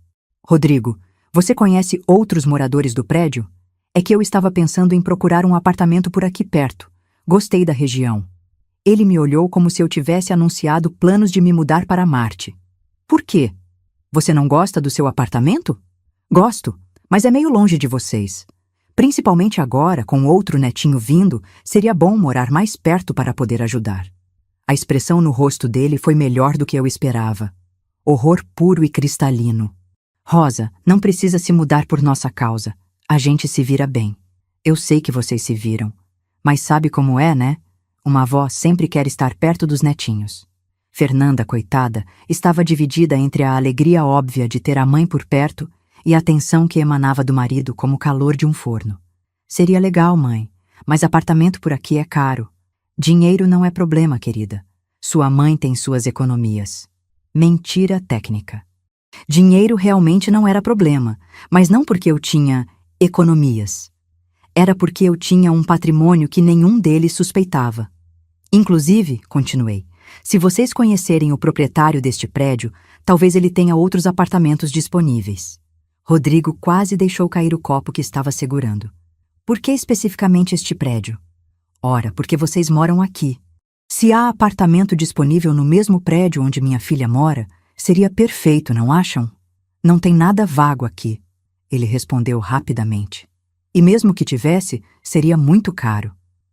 Rodrigo, você conhece outros moradores do prédio? É que eu estava pensando em procurar um apartamento por aqui perto. Gostei da região. Ele me olhou como se eu tivesse anunciado planos de me mudar para Marte. Por quê? Você não gosta do seu apartamento? Gosto, mas é meio longe de vocês. Principalmente agora, com outro netinho vindo, seria bom morar mais perto para poder ajudar. A expressão no rosto dele foi melhor do que eu esperava. Horror puro e cristalino. Rosa, não precisa se mudar por nossa causa. A gente se vira bem. Eu sei que vocês se viram. Mas sabe como é, né? Uma avó sempre quer estar perto dos netinhos. Fernanda, coitada, estava dividida entre a alegria óbvia de ter a mãe por perto e a tensão que emanava do marido como o calor de um forno. Seria legal, mãe, mas apartamento por aqui é caro. Dinheiro não é problema, querida. Sua mãe tem suas economias. Mentira técnica. Dinheiro realmente não era problema, mas não porque eu tinha economias. Era porque eu tinha um patrimônio que nenhum deles suspeitava. Inclusive, continuei, se vocês conhecerem o proprietário deste prédio, talvez ele tenha outros apartamentos disponíveis. Rodrigo quase deixou cair o copo que estava segurando. Por que especificamente este prédio? Ora, porque vocês moram aqui. Se há apartamento disponível no mesmo prédio onde minha filha mora, seria perfeito, não acham? Não tem nada vago aqui, ele respondeu rapidamente. E mesmo que tivesse, seria muito caro.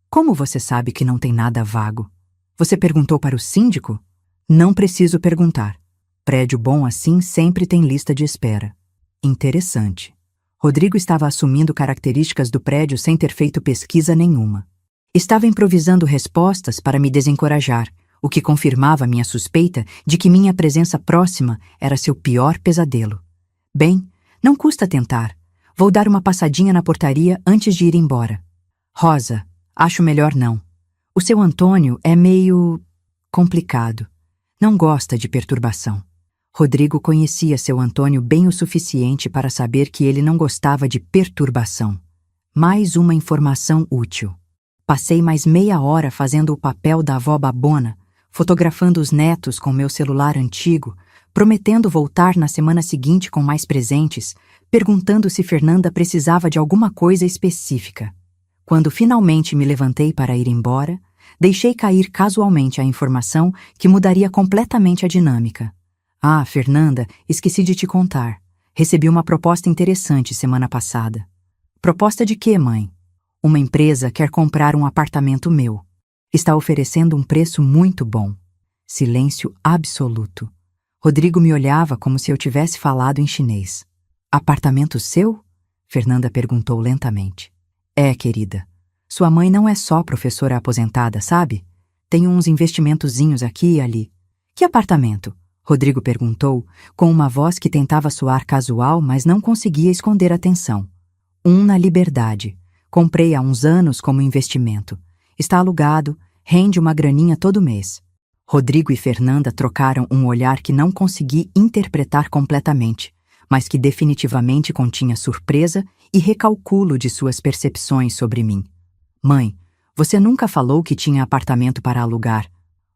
Como você sabe que não tem nada vago? Você perguntou para o síndico? Não preciso perguntar. Prédio bom assim sempre tem lista de espera. Interessante. Rodrigo estava assumindo características do prédio sem ter feito pesquisa nenhuma. Estava improvisando respostas para me desencorajar, o que confirmava minha suspeita de que minha presença próxima era seu pior pesadelo. Bem, não custa tentar. Vou dar uma passadinha na portaria antes de ir embora. Rosa, acho melhor não. O seu Antônio é meio complicado. Não gosta de perturbação. Rodrigo conhecia seu Antônio bem o suficiente para saber que ele não gostava de perturbação. Mais uma informação útil. Passei mais meia hora fazendo o papel da avó babona, fotografando os netos com meu celular antigo, prometendo voltar na semana seguinte com mais presentes, perguntando se Fernanda precisava de alguma coisa específica. Quando finalmente me levantei para ir embora, deixei cair casualmente a informação que mudaria completamente a dinâmica. Ah, Fernanda, esqueci de te contar. Recebi uma proposta interessante semana passada. Proposta de quê, mãe? Uma empresa quer comprar um apartamento meu. Está oferecendo um preço muito bom. Silêncio absoluto. Rodrigo me olhava como se eu tivesse falado em chinês. Apartamento seu? Fernanda perguntou lentamente. É, querida. Sua mãe não é só professora aposentada, sabe? Tem uns investimentozinhos aqui e ali. Que apartamento? Rodrigo perguntou, com uma voz que tentava soar casual, mas não conseguia esconder a tensão. Um na Liberdade. Comprei há uns anos como investimento. Está alugado, rende uma graninha todo mês. Rodrigo e Fernanda trocaram um olhar que não consegui interpretar completamente, mas que definitivamente continha surpresa e recalculo de suas percepções sobre mim. Mãe, você nunca falou que tinha apartamento para alugar.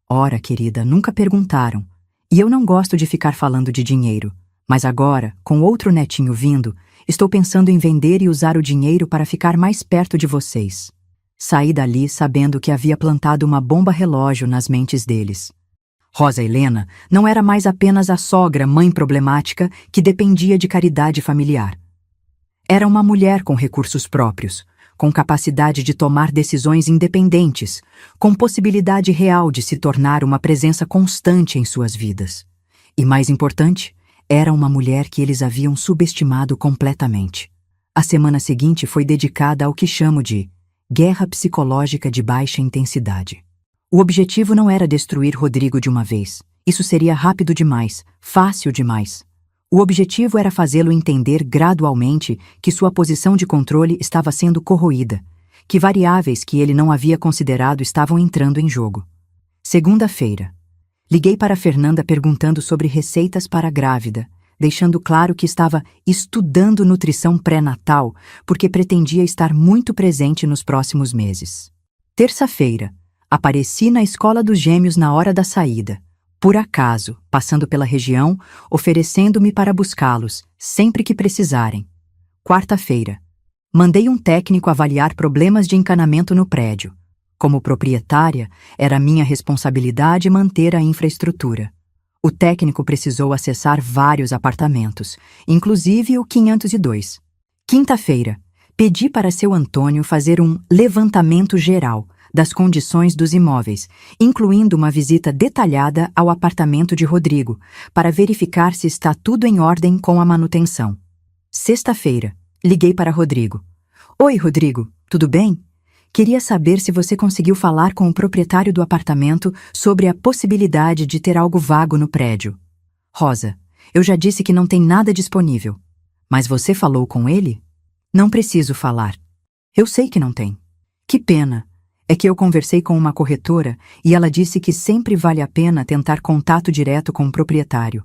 Ora, querida, nunca perguntaram. E eu não gosto de ficar falando de dinheiro. Mas agora, com outro netinho vindo, estou pensando em vender e usar o dinheiro para ficar mais perto de vocês. Saí dali sabendo que havia plantado uma bomba relógio nas mentes deles. Rosa Helena não era mais apenas a sogra, mãe problemática, que dependia de caridade familiar. Era uma mulher com recursos próprios, com capacidade de tomar decisões independentes, com possibilidade real de se tornar uma presença constante em suas vidas. E mais importante, era uma mulher que eles haviam subestimado completamente. A semana seguinte foi dedicada ao que chamo de guerra psicológica de baixa intensidade. O objetivo não era destruir Rodrigo de uma vez. Isso seria rápido demais, fácil demais. O objetivo era fazê-lo entender gradualmente que sua posição de controle estava sendo corroída, que variáveis que ele não havia considerado estavam entrando em jogo. Segunda-feira. Liguei para Fernanda perguntando sobre receitas para a grávida, deixando claro que estava estudando nutrição pré-natal porque pretendia estar muito presente nos próximos meses. Terça-feira. Apareci na escola dos gêmeos na hora da saída, por acaso, passando pela região, oferecendo-me para buscá-los, sempre que precisarem. Quarta-feira. Mandei um técnico avaliar problemas de encanamento no prédio. Como proprietária, era minha responsabilidade manter a infraestrutura. O técnico precisou acessar vários apartamentos, inclusive o 502. Quinta-feira. Pedi para seu Antônio fazer um levantamento geral das condições dos imóveis, incluindo uma visita detalhada ao apartamento de Rodrigo, para verificar se está tudo em ordem com a manutenção. Sexta-feira, liguei para Rodrigo. Oi, Rodrigo, tudo bem? Queria saber se você conseguiu falar com o proprietário do apartamento sobre a possibilidade de ter algo vago no prédio. Rosa, eu já disse que não tem nada disponível. Mas você falou com ele? Não preciso falar. Eu sei que não tem. Que pena. É que eu conversei com uma corretora e ela disse que sempre vale a pena tentar contato direto com o proprietário.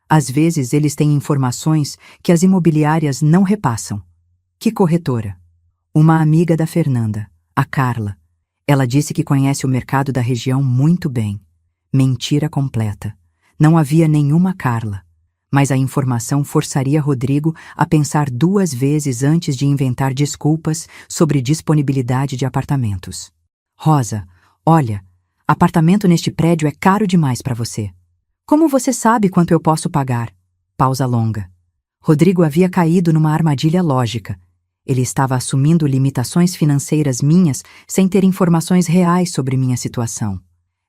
Às vezes eles têm informações que as imobiliárias não repassam. Que corretora? Uma amiga da Fernanda, a Carla. Ela disse que conhece o mercado da região muito bem. Mentira completa. Não havia nenhuma Carla. Mas a informação forçaria Rodrigo a pensar 2 vezes antes de inventar desculpas sobre disponibilidade de apartamentos. Rosa, olha, apartamento neste prédio é caro demais para você. Como você sabe quanto eu posso pagar? Pausa longa. Rodrigo havia caído numa armadilha lógica. Ele estava assumindo limitações financeiras minhas sem ter informações reais sobre minha situação.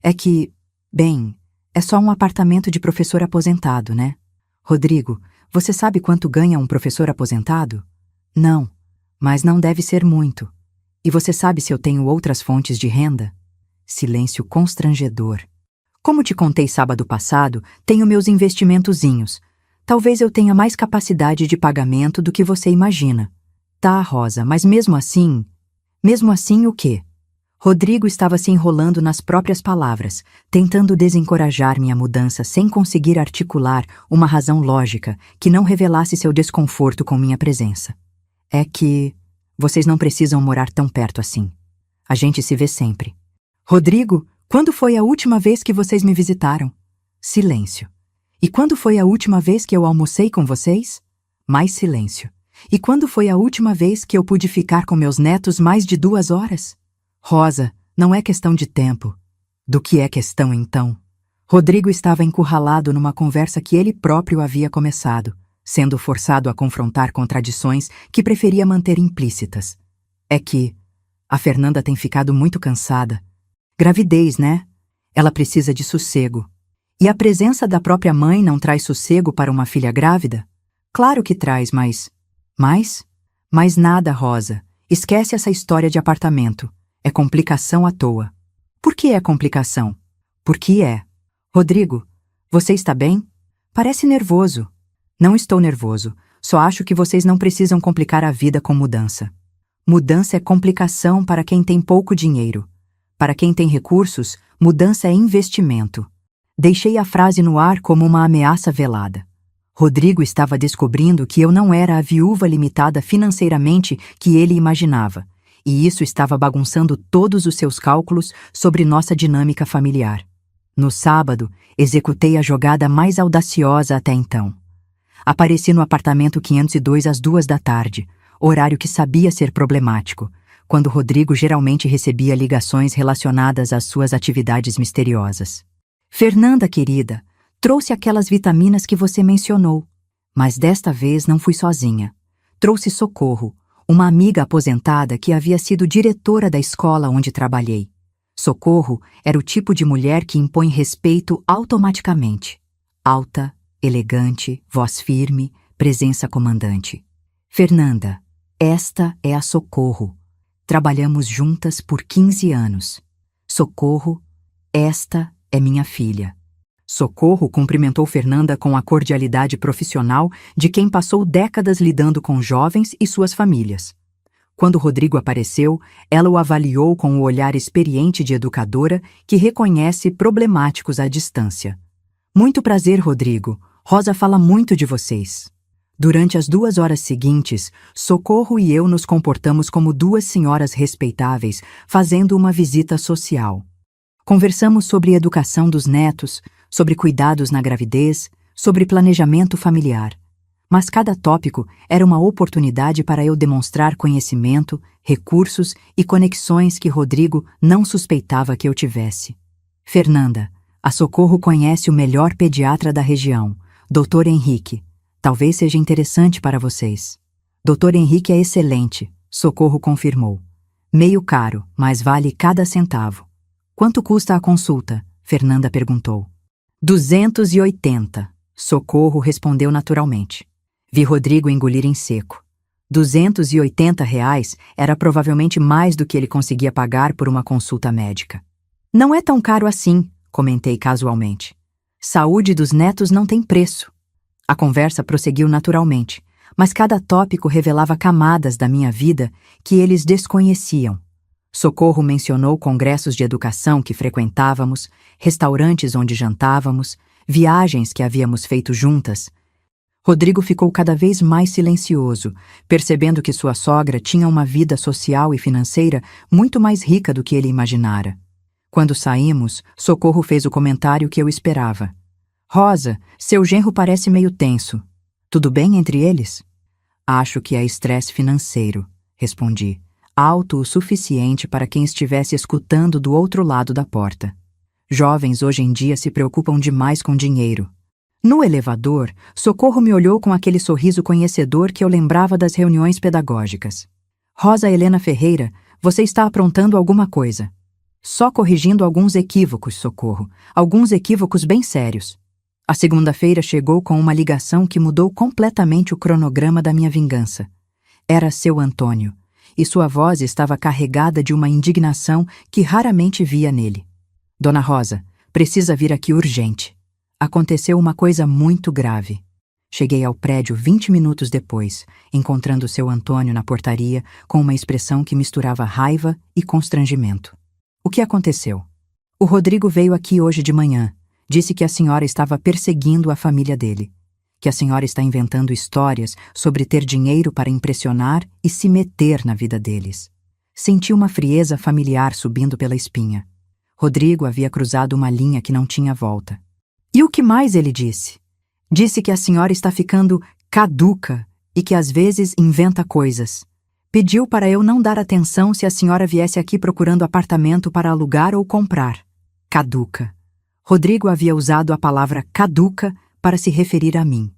É que, bem, é só um apartamento de professor aposentado, né? Rodrigo, você sabe quanto ganha um professor aposentado? Não, mas não deve ser muito. E você sabe se eu tenho outras fontes de renda? Silêncio constrangedor. Como te contei sábado passado, tenho meus investimentozinhos. Talvez eu tenha mais capacidade de pagamento do que você imagina. Tá, Rosa, mas mesmo assim... Mesmo assim o quê? Rodrigo estava se enrolando nas próprias palavras, tentando desencorajar minha mudança sem conseguir articular uma razão lógica que não revelasse seu desconforto com minha presença. É que... Vocês não precisam morar tão perto assim. A gente se vê sempre. Rodrigo, quando foi a última vez que vocês me visitaram? Silêncio. E quando foi a última vez que eu almocei com vocês? Mais silêncio. E quando foi a última vez que eu pude ficar com meus netos mais de 2 horas? Rosa, não é questão de tempo. Do que é questão, então? Rodrigo estava encurralado numa conversa que ele próprio havia começado, sendo forçado a confrontar contradições que preferia manter implícitas. É que a Fernanda tem ficado muito cansada. Gravidez, né? Ela precisa de sossego. E a presença da própria mãe não traz sossego para uma filha grávida? Claro que traz, mas... Mais nada, Rosa. Esquece essa história de apartamento. É complicação à toa. Por que é complicação? Porque é. Rodrigo, você está bem? Parece nervoso. Não estou nervoso. Só acho que vocês não precisam complicar a vida com mudança. Mudança é complicação para quem tem pouco dinheiro. Para quem tem recursos, mudança é investimento. Deixei a frase no ar como uma ameaça velada. Rodrigo estava descobrindo que eu não era a viúva limitada financeiramente que ele imaginava, e isso estava bagunçando todos os seus cálculos sobre nossa dinâmica familiar. No sábado, executei a jogada mais audaciosa até então. Apareci no apartamento 502 às 2 da tarde, horário que sabia ser problemático, quando Rodrigo geralmente recebia ligações relacionadas às suas atividades misteriosas. Fernanda, querida, trouxe aquelas vitaminas que você mencionou. Mas desta vez não fui sozinha. Trouxe Socorro, uma amiga aposentada que havia sido diretora da escola onde trabalhei. Socorro era o tipo de mulher que impõe respeito automaticamente. Alta, elegante, voz firme, presença comandante. Fernanda, esta é a Socorro. Trabalhamos juntas por 15 anos. Socorro, esta é minha filha. Socorro cumprimentou Fernanda com a cordialidade profissional de quem passou décadas lidando com jovens e suas famílias. Quando Rodrigo apareceu, ela o avaliou com o olhar experiente de educadora que reconhece problemáticos à distância. Muito prazer, Rodrigo. Rosa fala muito de vocês. Durante as 2 horas seguintes, Socorro e eu nos comportamos como 2 senhoras respeitáveis, fazendo uma visita social. Conversamos sobre educação dos netos, sobre cuidados na gravidez, sobre planejamento familiar. Mas cada tópico era uma oportunidade para eu demonstrar conhecimento, recursos e conexões que Rodrigo não suspeitava que eu tivesse. Fernanda, a Socorro conhece o melhor pediatra da região, Dr. Henrique. Talvez seja interessante para vocês. Dr. Henrique é excelente, Socorro confirmou. Meio caro, mas vale cada centavo. Quanto custa a consulta? Fernanda perguntou. 280, Socorro respondeu naturalmente. Vi Rodrigo engolir em seco. R$ 280 era provavelmente mais do que ele conseguia pagar por uma consulta médica. Não é tão caro assim, comentei casualmente. Saúde dos netos não tem preço. A conversa prosseguiu naturalmente, mas cada tópico revelava camadas da minha vida que eles desconheciam. Socorro mencionou congressos de educação que frequentávamos, restaurantes onde jantávamos, viagens que havíamos feito juntas. Rodrigo ficou cada vez mais silencioso, percebendo que sua sogra tinha uma vida social e financeira muito mais rica do que ele imaginara. Quando saímos, Socorro fez o comentário que eu esperava. Rosa, seu genro parece meio tenso. Tudo bem entre eles? Acho que é estresse financeiro, respondi, alto o suficiente para quem estivesse escutando do outro lado da porta. Jovens hoje em dia se preocupam demais com dinheiro. No elevador, Socorro me olhou com aquele sorriso conhecedor que eu lembrava das reuniões pedagógicas. Rosa Helena Ferreira, você está aprontando alguma coisa. Só corrigindo alguns equívocos, Socorro. Alguns equívocos bem sérios. A segunda-feira chegou com uma ligação que mudou completamente o cronograma da minha vingança. Era seu Antônio, e sua voz estava carregada de uma indignação que raramente via nele. Dona Rosa, precisa vir aqui urgente. Aconteceu uma coisa muito grave. Cheguei ao prédio 20 minutos depois, encontrando seu Antônio na portaria com uma expressão que misturava raiva e constrangimento. O que aconteceu? O Rodrigo veio aqui hoje de manhã. Disse que a senhora estava perseguindo a família dele. que a senhora está inventando histórias sobre ter dinheiro para impressionar e se meter na vida deles. Senti uma frieza familiar subindo pela espinha. Rodrigo havia cruzado uma linha que não tinha volta. E o que mais ele disse? Disse que a senhora está ficando caduca e que às vezes inventa coisas. Pediu para eu não dar atenção se a senhora viesse aqui procurando apartamento para alugar ou comprar. Caduca. Rodrigo havia usado a palavra caduca para se referir a mim.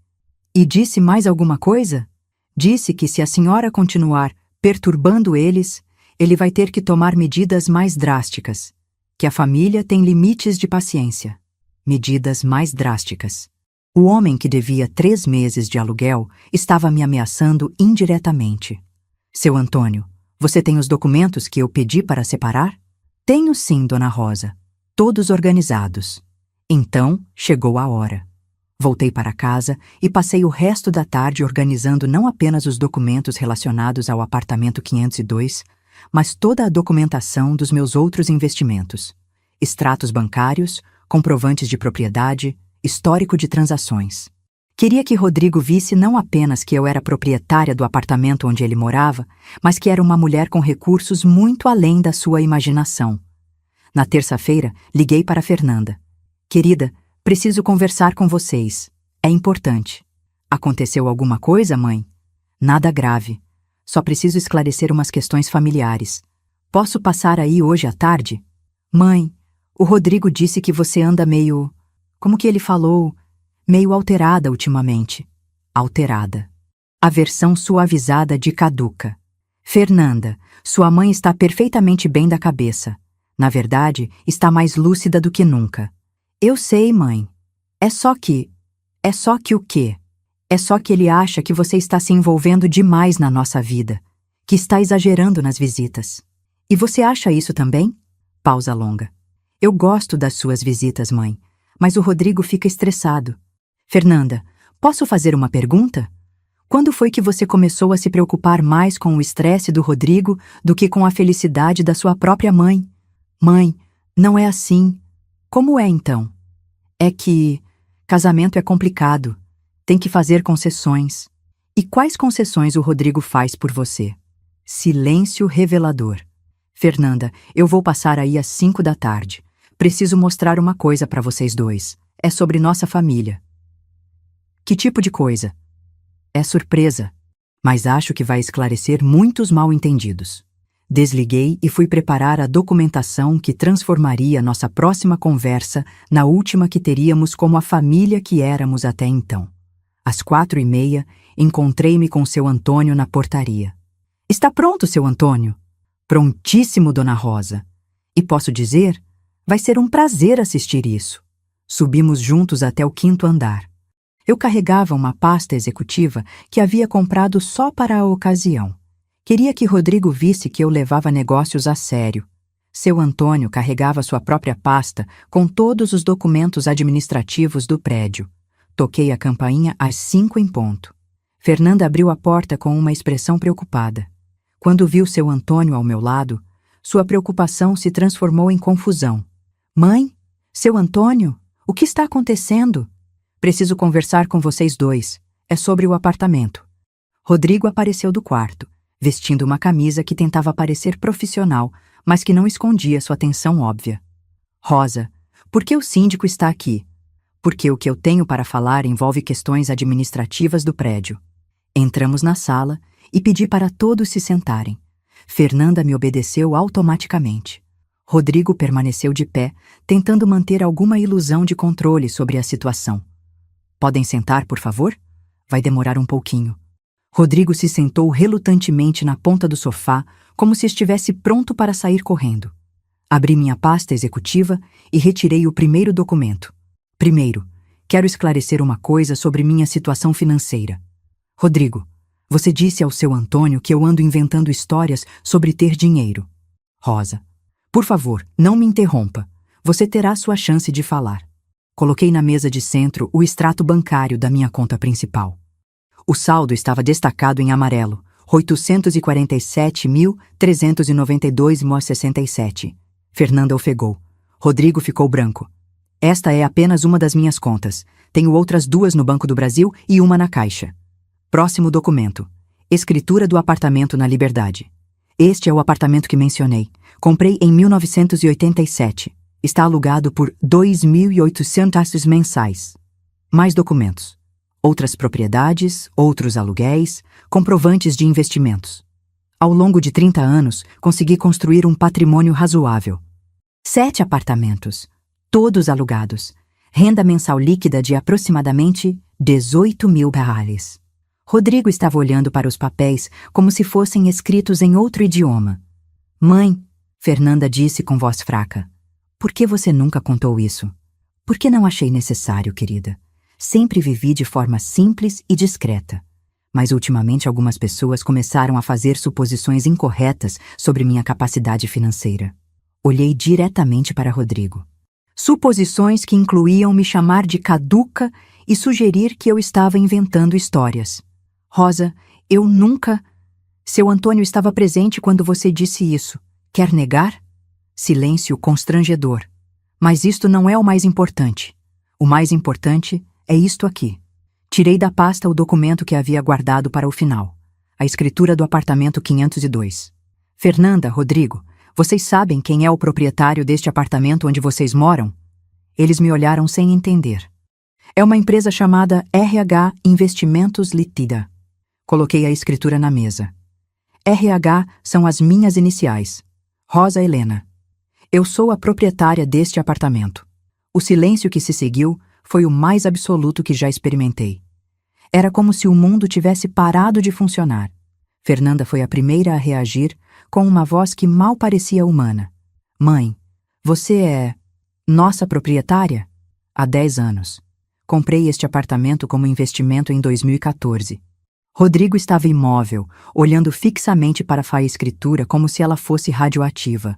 E disse mais alguma coisa? Disse que se a senhora continuar perturbando eles, ele vai ter que tomar medidas mais drásticas. Que a família tem limites de paciência. Medidas mais drásticas. O homem que devia 3 meses de aluguel estava me ameaçando indiretamente. Seu Antônio, você tem os documentos que eu pedi para separar? Tenho sim, Dona Rosa. Todos organizados. Então, chegou a hora. Voltei para casa e passei o resto da tarde organizando não apenas os documentos relacionados ao apartamento 502, mas toda a documentação dos meus outros investimentos. Extratos bancários, comprovantes de propriedade, histórico de transações. Queria que Rodrigo visse não apenas que eu era proprietária do apartamento onde ele morava, mas que era uma mulher com recursos muito além da sua imaginação. Na terça-feira, liguei para Fernanda. Querida, preciso conversar com vocês. É importante. Aconteceu alguma coisa, mãe? Nada grave. Só preciso esclarecer umas questões familiares. Posso passar aí hoje à tarde? Mãe, o Rodrigo disse que você anda meio... Como que ele falou? Meio alterada ultimamente. Alterada. A versão suavizada de caduca. Fernanda, sua mãe está perfeitamente bem da cabeça. Na verdade, está mais lúcida do que nunca. Eu sei, mãe. É só que o quê? É só que ele acha que você está se envolvendo demais na nossa vida, que está exagerando nas visitas. E você acha isso também? Pausa longa. Eu gosto das suas visitas, mãe, mas o Rodrigo fica estressado. Fernanda, posso fazer uma pergunta? Quando foi que você começou a se preocupar mais com o estresse do Rodrigo do que com a felicidade da sua própria mãe? Mãe, não é assim. Como é então? É que casamento é complicado. Tem que fazer concessões. E quais concessões o Rodrigo faz por você? Silêncio revelador. Fernanda, eu vou passar aí às 5 da tarde. Preciso mostrar uma coisa para vocês dois. É sobre nossa família. Que tipo de coisa? É surpresa, mas acho que vai esclarecer muitos mal-entendidos. Desliguei e fui preparar a documentação que transformaria nossa próxima conversa na última que teríamos como a família que éramos até então. Às 4h30, encontrei-me com seu Antônio na portaria. Está pronto, seu Antônio? Prontíssimo, Dona Rosa. E posso dizer, vai ser um prazer assistir isso. Subimos juntos até o 5º andar. Eu carregava uma pasta executiva que havia comprado só para a ocasião. Queria que Rodrigo visse que eu levava negócios a sério. Seu Antônio carregava sua própria pasta com todos os documentos administrativos do prédio. Toquei a campainha às 5 em ponto. Fernanda abriu a porta com uma expressão preocupada. Quando viu seu Antônio ao meu lado, sua preocupação se transformou em confusão. Mãe? Seu Antônio? O que está acontecendo? Preciso conversar com vocês dois. É sobre o apartamento. Rodrigo apareceu do quarto, vestindo uma camisa que tentava parecer profissional, mas que não escondia sua tensão óbvia. Rosa, por que o síndico está aqui? Porque o que eu tenho para falar envolve questões administrativas do prédio. Entramos na sala e pedi para todos se sentarem. Fernanda me obedeceu automaticamente. Rodrigo permaneceu de pé, tentando manter alguma ilusão de controle sobre a situação. Podem sentar, por favor? Vai demorar um pouquinho. Rodrigo se sentou relutantemente na ponta do sofá, como se estivesse pronto para sair correndo. Abri minha pasta executiva e retirei o primeiro documento. Primeiro, quero esclarecer uma coisa sobre minha situação financeira. Rodrigo, você disse ao seu Antônio que eu ando inventando histórias sobre ter dinheiro. Rosa, por favor, não me interrompa. Você terá sua chance de falar. Coloquei na mesa de centro o extrato bancário da minha conta principal. O saldo estava destacado em amarelo, 847.392,67. Fernanda ofegou. Rodrigo ficou branco. Esta é apenas uma das minhas contas. Tenho outras 2 no Banco do Brasil e uma na Caixa. Próximo documento. Escritura do apartamento na Liberdade. Este é o apartamento que mencionei. Comprei em 1987. Está alugado por 2.800 mensais. Mais documentos. Outras propriedades, outros aluguéis, comprovantes de investimentos. Ao longo de 30 anos, consegui construir um patrimônio razoável. 7 apartamentos, todos alugados. Renda mensal líquida de aproximadamente 18 mil reais. Rodrigo estava olhando para os papéis como se fossem escritos em outro idioma. Mãe, Fernanda disse com voz fraca, por que você nunca contou isso? Por que não achei necessário, querida? Sempre vivi de forma simples e discreta. Mas ultimamente algumas pessoas começaram a fazer suposições incorretas sobre minha capacidade financeira. Olhei diretamente para Rodrigo. Suposições que incluíam me chamar de caduca e sugerir que eu estava inventando histórias. Rosa, eu nunca... Seu Antônio estava presente quando você disse isso. Quer negar? Silêncio constrangedor. Mas isto não é o mais importante. O mais importante é isto aqui. Tirei da pasta o documento que havia guardado para o final. A escritura do apartamento 502. Fernanda, Rodrigo, vocês sabem quem é o proprietário deste apartamento onde vocês moram? Eles me olharam sem entender. É uma empresa chamada RH Investimentos Ltda. Coloquei a escritura na mesa. RH são as minhas iniciais. Rosa Helena. Eu sou a proprietária deste apartamento. O silêncio que se seguiu foi o mais absoluto que já experimentei. Era como se o mundo tivesse parado de funcionar. Fernanda foi a primeira a reagir, com uma voz que mal parecia humana. Mãe, você é nossa proprietária? Há 10 anos. Comprei este apartamento como investimento em 2014. Rodrigo estava imóvel, olhando fixamente para a escritura como se ela fosse radioativa.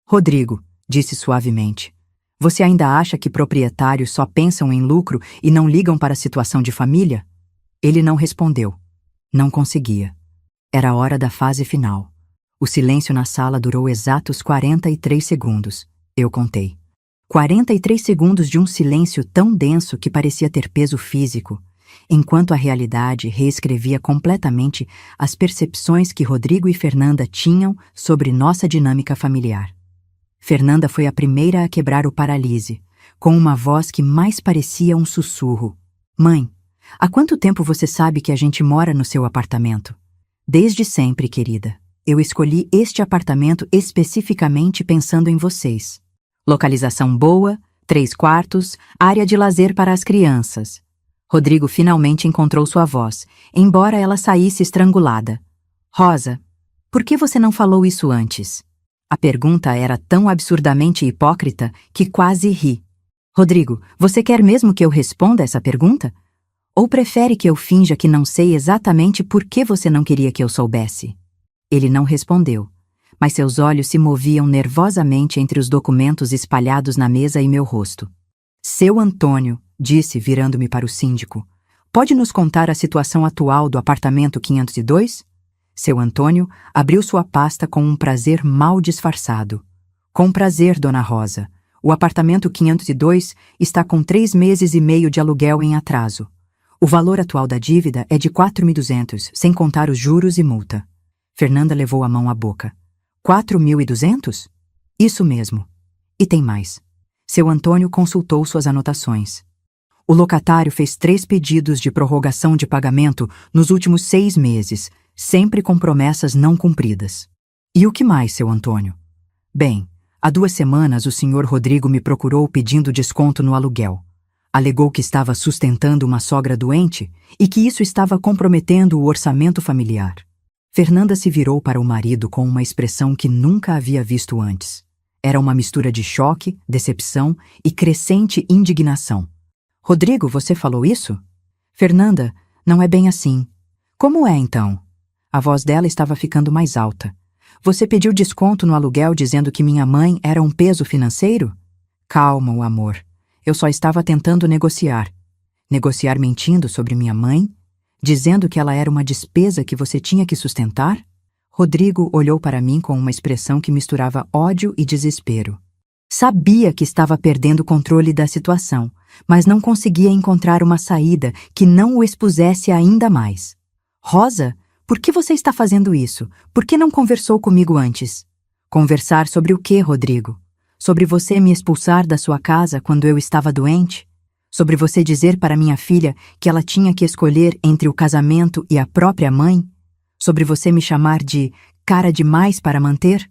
Rodrigo, disse suavemente, você ainda acha que proprietários só pensam em lucro e não ligam para a situação de família? Ele não respondeu. Não conseguia. Era a hora da fase final. O silêncio na sala durou exatos 43 segundos. Eu contei. 43 segundos de um silêncio tão denso que parecia ter peso físico, enquanto a realidade reescrevia completamente as percepções que Rodrigo e Fernanda tinham sobre nossa dinâmica familiar. Fernanda foi a primeira a quebrar o paralise, com uma voz que mais parecia um sussurro. Mãe, há quanto tempo você sabe que a gente mora no seu apartamento? Desde sempre, querida. Eu escolhi este apartamento especificamente pensando em vocês. Localização boa, 3 quartos, área de lazer para as crianças. Rodrigo finalmente encontrou sua voz, embora ela saísse estrangulada. Rosa, por que você não falou isso antes? A pergunta era tão absurdamente hipócrita que quase ri. Rodrigo, você quer mesmo que eu responda essa pergunta? Ou prefere que eu finja que não sei exatamente por que você não queria que eu soubesse? Ele não respondeu, mas seus olhos se moviam nervosamente entre os documentos espalhados na mesa e meu rosto. Seu Antônio, disse, virando-me para o síndico, pode nos contar a situação atual do apartamento 502? Seu Antônio abriu sua pasta com um prazer mal disfarçado. Com prazer, Dona Rosa. O apartamento 502 está com 3 meses e meio de aluguel em atraso. O valor atual da dívida é de 4.200, sem contar os juros e multa. Fernanda levou a mão à boca. 4.200? Isso mesmo. E tem mais. Seu Antônio consultou suas anotações. O locatário fez 3 pedidos de prorrogação de pagamento nos últimos 6 meses, sempre com promessas não cumpridas. E o que mais, seu Antônio? Bem, há 2 semanas o senhor Rodrigo me procurou pedindo desconto no aluguel. Alegou que estava sustentando uma sogra doente e que isso estava comprometendo o orçamento familiar. Fernanda se virou para o marido com uma expressão que nunca havia visto antes. Era uma mistura de choque, decepção e crescente indignação. Rodrigo, você falou isso? Fernanda, não é bem assim. Como é, então? A voz dela estava ficando mais alta. Você pediu desconto no aluguel dizendo que minha mãe era um peso financeiro? Calma, o amor. Eu só estava tentando negociar. Negociar mentindo sobre minha mãe? Dizendo que ela era uma despesa que você tinha que sustentar? Rodrigo olhou para mim com uma expressão que misturava ódio e desespero. Sabia que estava perdendo o controle da situação, mas não conseguia encontrar uma saída que não o expusesse ainda mais. Rosa, por que você está fazendo isso? Por que não conversou comigo antes? Conversar sobre o quê, Rodrigo? Sobre você me expulsar da sua casa quando eu estava doente? Sobre você dizer para minha filha que ela tinha que escolher entre o casamento e a própria mãe? Sobre você me chamar de cara demais para manter?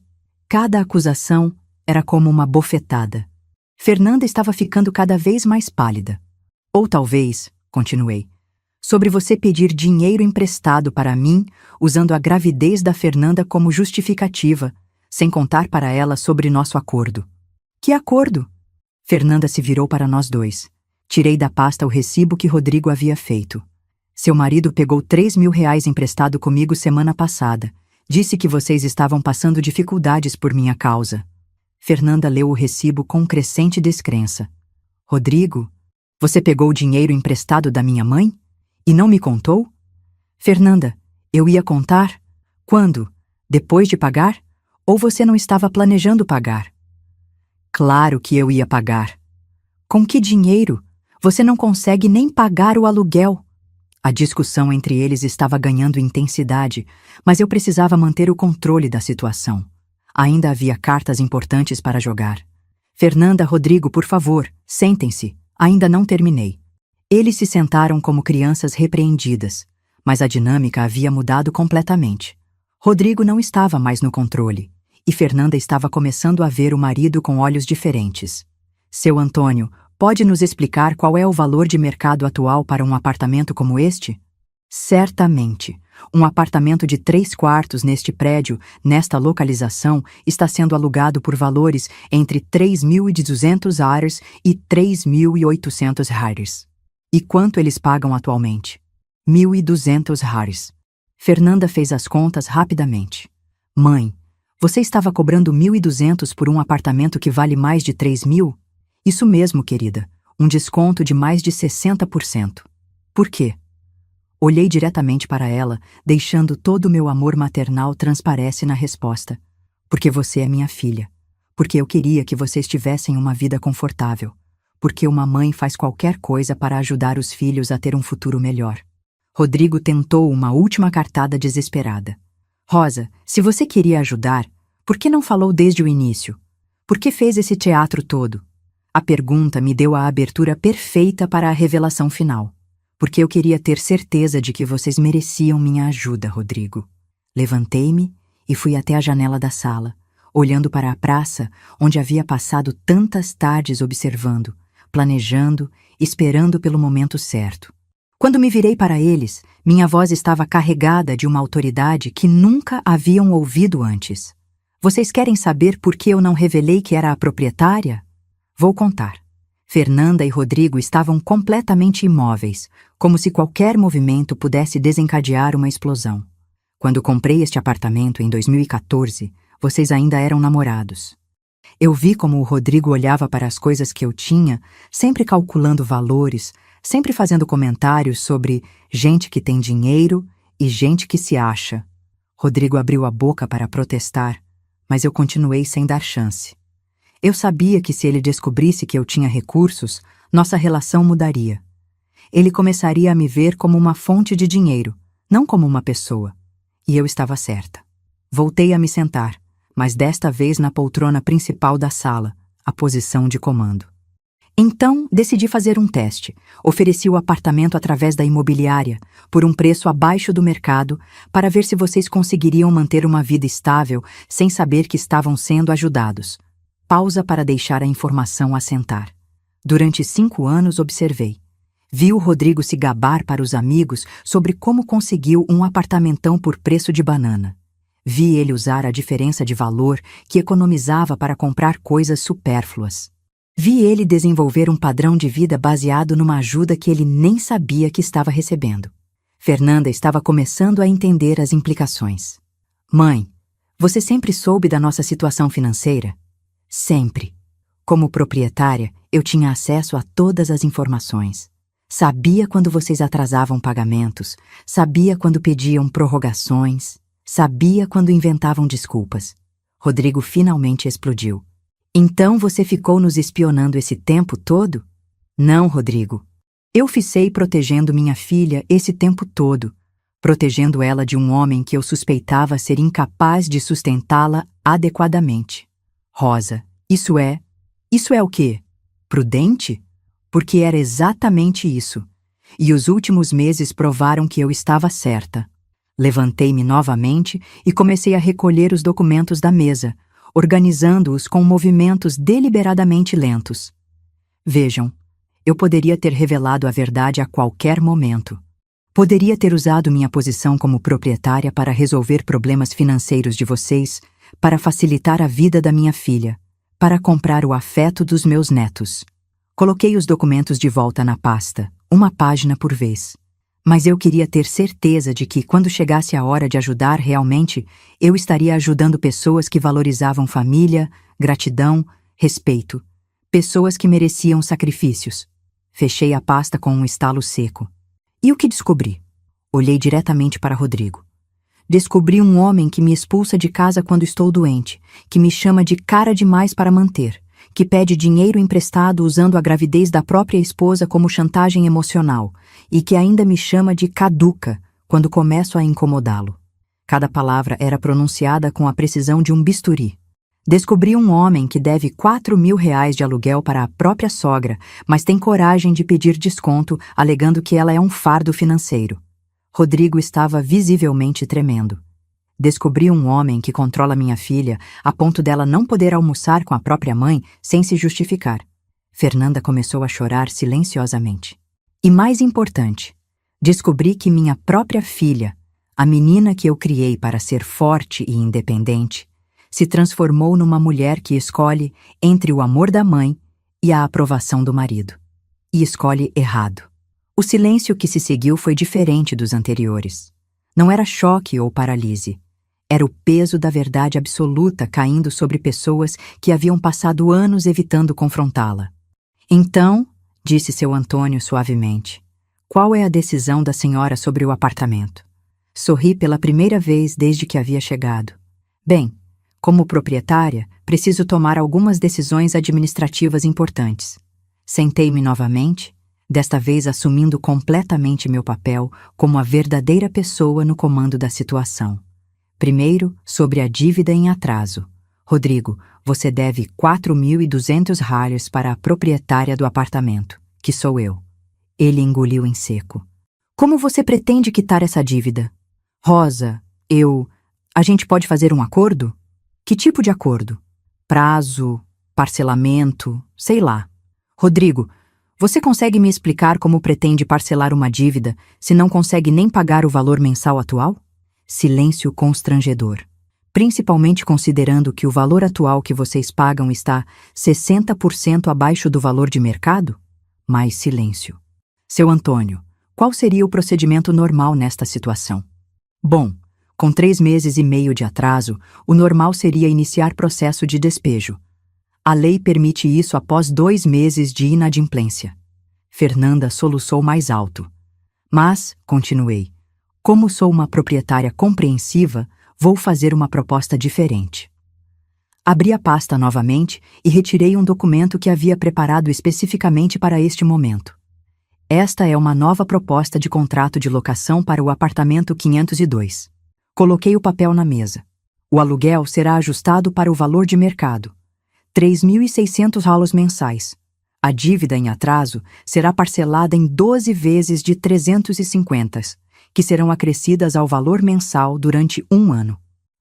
Cada acusação era como uma bofetada. Fernanda estava ficando cada vez mais pálida. Ou talvez, continuei, sobre você pedir dinheiro emprestado para mim, usando a gravidez da Fernanda como justificativa, sem contar para ela sobre nosso acordo. Que acordo? Fernanda se virou para nós dois. Tirei da pasta o recibo que Rodrigo havia feito. Seu marido pegou 3.000 reais emprestado comigo semana passada. Disse que vocês estavam passando dificuldades por minha causa. Fernanda leu o recibo com crescente descrença. Rodrigo, você pegou o dinheiro emprestado da minha mãe? E não me contou? Fernanda, eu ia contar? Quando? Depois de pagar? Ou você não estava planejando pagar? Claro que eu ia pagar. Com que dinheiro? Você não consegue nem pagar o aluguel. A discussão entre eles estava ganhando intensidade, mas eu precisava manter o controle da situação. Ainda havia cartas importantes para jogar. Fernanda, Rodrigo, por favor, sentem-se. Ainda não terminei. Eles se sentaram como crianças repreendidas, mas a dinâmica havia mudado completamente. Rodrigo não estava mais no controle, e Fernanda estava começando a ver o marido com olhos diferentes. Seu Antônio, pode nos explicar qual é o valor de mercado atual para um apartamento como este? Certamente. Um apartamento de 3 quartos neste prédio, nesta localização, está sendo alugado por valores entre 3.200 ares e 3.800 ares. E quanto eles pagam atualmente? 1.200 ares. Fernanda fez as contas rapidamente. Mãe, você estava cobrando 1.200 por um apartamento que vale mais de 3.000? Isso mesmo, querida. Um desconto de mais de 60%. Por quê? Olhei diretamente para ela, deixando todo o meu amor maternal transparece na resposta. Porque você é minha filha. Porque eu queria que vocês tivessem uma vida confortável. Porque uma mãe faz qualquer coisa para ajudar os filhos a ter um futuro melhor. Rodrigo tentou uma última cartada desesperada. Rosa, se você queria ajudar, por que não falou desde o início? Por que fez esse teatro todo? A pergunta me deu a abertura perfeita para a revelação final. Porque eu queria ter certeza de que vocês mereciam minha ajuda, Rodrigo. Levantei-me e fui até a janela da sala, olhando para a praça onde havia passado tantas tardes observando, planejando, esperando pelo momento certo. Quando me virei para eles, minha voz estava carregada de uma autoridade que nunca haviam ouvido antes. Vocês querem saber por que eu não revelei que era a proprietária? Vou contar. Fernanda e Rodrigo estavam completamente imóveis, como se qualquer movimento pudesse desencadear uma explosão. Quando comprei este apartamento em 2014, vocês ainda eram namorados. Eu vi como o Rodrigo olhava para as coisas que eu tinha, sempre calculando valores, sempre fazendo comentários sobre gente que tem dinheiro e gente que se acha. Rodrigo abriu a boca para protestar, mas eu continuei sem dar chance. Eu sabia que se ele descobrisse que eu tinha recursos, nossa relação mudaria. Ele começaria a me ver como uma fonte de dinheiro, não como uma pessoa. E eu estava certa. Voltei a me sentar, mas desta vez na poltrona principal da sala, a posição de comando. Então, decidi fazer um teste. Ofereci o apartamento através da imobiliária, por um preço abaixo do mercado, para ver se vocês conseguiriam manter uma vida estável sem saber que estavam sendo ajudados. Pausa para deixar a informação assentar. Durante 5 anos observei. Vi o Rodrigo se gabar para os amigos sobre como conseguiu um apartamentão por preço de banana. Vi ele usar a diferença de valor que economizava para comprar coisas supérfluas. Vi ele desenvolver um padrão de vida baseado numa ajuda que ele nem sabia que estava recebendo. Fernanda estava começando a entender as implicações. Mãe, você sempre soube da nossa situação financeira? Sempre. Como proprietária, eu tinha acesso a todas as informações. Sabia quando vocês atrasavam pagamentos, sabia quando pediam prorrogações, sabia quando inventavam desculpas. Rodrigo finalmente explodiu. Então você ficou nos espionando esse tempo todo? Não, Rodrigo. Eu ficei protegendo minha filha esse tempo todo, protegendo ela de um homem que eu suspeitava ser incapaz de sustentá-la adequadamente. Rosa, isso é o quê? Prudente? Porque era exatamente isso. E os últimos meses provaram que eu estava certa. Levantei-me novamente e comecei a recolher os documentos da mesa, organizando-os com movimentos deliberadamente lentos. Vejam, eu poderia ter revelado a verdade a qualquer momento. Poderia ter usado minha posição como proprietária para resolver problemas financeiros de vocês, para facilitar a vida da minha filha, para comprar o afeto dos meus netos. Coloquei os documentos de volta na pasta, uma página por vez. Mas eu queria ter certeza de que, quando chegasse a hora de ajudar realmente, eu estaria ajudando pessoas que valorizavam família, gratidão, respeito. Pessoas que mereciam sacrifícios. Fechei a pasta com um estalo seco. E o que descobri? Olhei diretamente para Rodrigo. Descobri um homem que me expulsa de casa quando estou doente, que me chama de cara demais para manter, que pede dinheiro emprestado usando a gravidez da própria esposa como chantagem emocional e que ainda me chama de caduca quando começo a incomodá-lo. Cada palavra era pronunciada com a precisão de um bisturi. Descobri um homem que deve R$ 4.000 de aluguel para a própria sogra, mas tem coragem de pedir desconto, alegando que ela é um fardo financeiro. Rodrigo estava visivelmente tremendo. Descobri um homem que controla minha filha a ponto dela não poder almoçar com a própria mãe sem se justificar. Fernanda começou a chorar silenciosamente. E mais importante, descobri que minha própria filha, a menina que eu criei para ser forte e independente, se transformou numa mulher que escolhe entre o amor da mãe e a aprovação do marido. E escolhe errado. O silêncio que se seguiu foi diferente dos anteriores. Não era choque ou paralise. Era o peso da verdade absoluta caindo sobre pessoas que haviam passado anos evitando confrontá-la. Então, disse seu Antônio suavemente, qual é a decisão da senhora sobre o apartamento? Sorri pela primeira vez desde que havia chegado. Bem, como proprietária, preciso tomar algumas decisões administrativas importantes. Sentei-me novamente, desta vez assumindo completamente meu papel como a verdadeira pessoa no comando da situação. Primeiro, sobre a dívida em atraso. Rodrigo, você deve R$ 4.200 para a proprietária do apartamento, que sou eu. Ele engoliu em seco. Como você pretende quitar essa dívida? Rosa, a gente pode fazer um acordo? Que tipo de acordo? Prazo, parcelamento, sei lá. Rodrigo, você consegue me explicar como pretende parcelar uma dívida se não consegue nem pagar o valor mensal atual? Silêncio constrangedor. Principalmente considerando que o valor atual que vocês pagam está 60% abaixo do valor de mercado? Mais silêncio. Seu Antônio, qual seria o procedimento normal nesta situação? Bom, com 3 meses e meio de atraso, o normal seria iniciar processo de despejo. A lei permite isso após 2 meses de inadimplência. Fernanda soluçou mais alto. Mas, continuei, como sou uma proprietária compreensiva, vou fazer uma proposta diferente. Abri a pasta novamente e retirei um documento que havia preparado especificamente para este momento. Esta é uma nova proposta de contrato de locação para o apartamento 502. Coloquei o papel na mesa. O aluguel será ajustado para o valor de mercado. R$ 3.600 mensais. A dívida em atraso será parcelada em 12 vezes de 350, que serão acrescidas ao valor mensal durante 1 ano.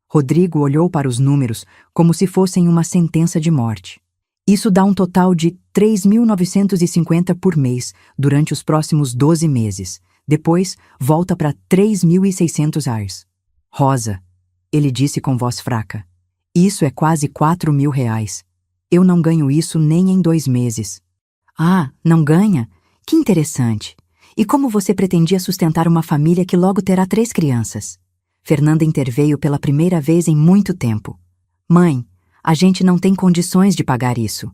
Rodrigo olhou para os números como se fossem uma sentença de morte. Isso dá um total de 3.950 por mês durante os próximos 12 meses. Depois, volta para R$ 3.600. Rosa, ele disse com voz fraca, isso é quase R$ 4.000. Eu não ganho isso nem em 2 meses. Ah, não ganha? Que interessante. E como você pretendia sustentar uma família que logo terá 3 crianças? Fernanda interveio pela primeira vez em muito tempo. Mãe, a gente não tem condições de pagar isso.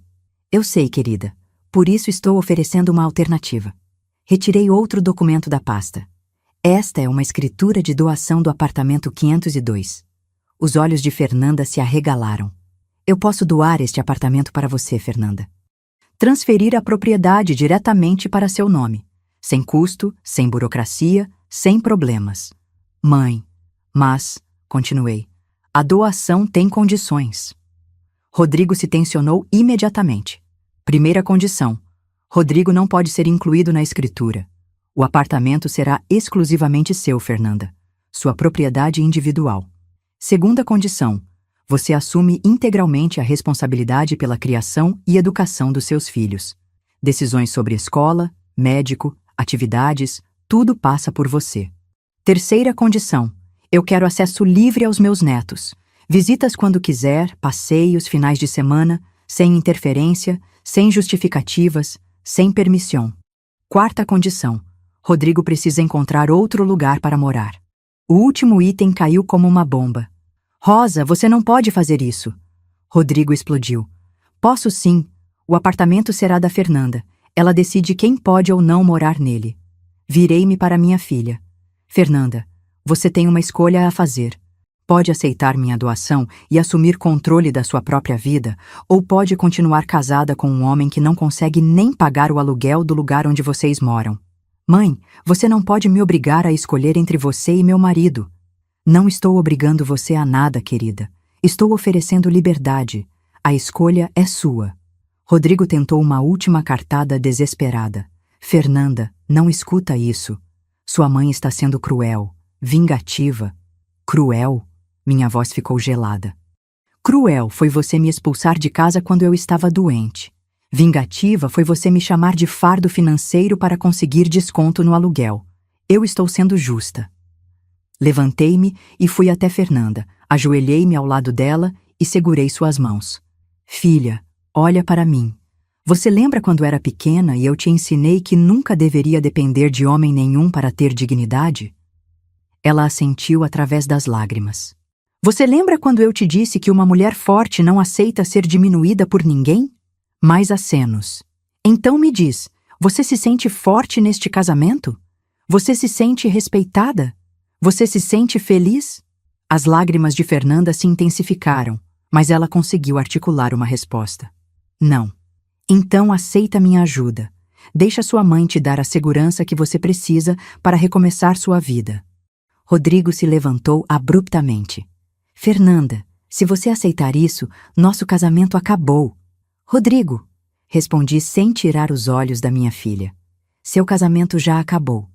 Eu sei, querida. Por isso estou oferecendo uma alternativa. Retirei outro documento da pasta. Esta é uma escritura de doação do apartamento 502. Os olhos de Fernanda se arregalaram. Eu posso doar este apartamento para você, Fernanda. Transferir a propriedade diretamente para seu nome, sem custo, sem burocracia, sem problemas. Mãe, mas, continuei, a doação tem condições. Rodrigo se tensionou imediatamente. Primeira condição: Rodrigo não pode ser incluído na escritura. O apartamento será exclusivamente seu, Fernanda. Sua propriedade individual. Segunda condição: você assume integralmente a responsabilidade pela criação e educação dos seus filhos. Decisões sobre escola, médico, atividades, tudo passa por você. Terceira condição: eu quero acesso livre aos meus netos. Visitas quando quiser, passeios, finais de semana, sem interferência, sem justificativas, sem permissão. Quarta condição: Rodrigo precisa encontrar outro lugar para morar. O último item caiu como uma bomba. Rosa, você não pode fazer isso. Rodrigo explodiu. Posso sim. O apartamento será da Fernanda. Ela decide quem pode ou não morar nele. Virei-me para minha filha. Fernanda, você tem uma escolha a fazer. Pode aceitar minha doação e assumir controle da sua própria vida, ou pode continuar casada com um homem que não consegue nem pagar o aluguel do lugar onde vocês moram. Mãe, você não pode me obrigar a escolher entre você e meu marido. Não estou obrigando você a nada, querida. Estou oferecendo liberdade. A escolha é sua. Rodrigo tentou uma última cartada desesperada. Fernanda, não escuta isso. Sua mãe está sendo cruel, vingativa. Cruel? Minha voz ficou gelada. Cruel foi você me expulsar de casa quando eu estava doente. Vingativa foi você me chamar de fardo financeiro para conseguir desconto no aluguel. Eu estou sendo justa. Levantei-me e fui até Fernanda, ajoelhei-me ao lado dela e segurei suas mãos. Filha, olha para mim. Você lembra quando era pequena e eu te ensinei que nunca deveria depender de homem nenhum para ter dignidade? Ela assentiu através das lágrimas. Você lembra quando eu te disse que uma mulher forte não aceita ser diminuída por ninguém? Mais acenos. Então me diz, você se sente forte neste casamento? Você se sente respeitada? Você se sente feliz? As lágrimas de Fernanda se intensificaram, mas ela conseguiu articular uma resposta. Não. Então aceita minha ajuda. Deixa sua mãe te dar a segurança que você precisa para recomeçar sua vida. Rodrigo se levantou abruptamente. Fernanda, se você aceitar isso, nosso casamento acabou. Rodrigo, respondi sem tirar os olhos da minha filha. Seu casamento já acabou.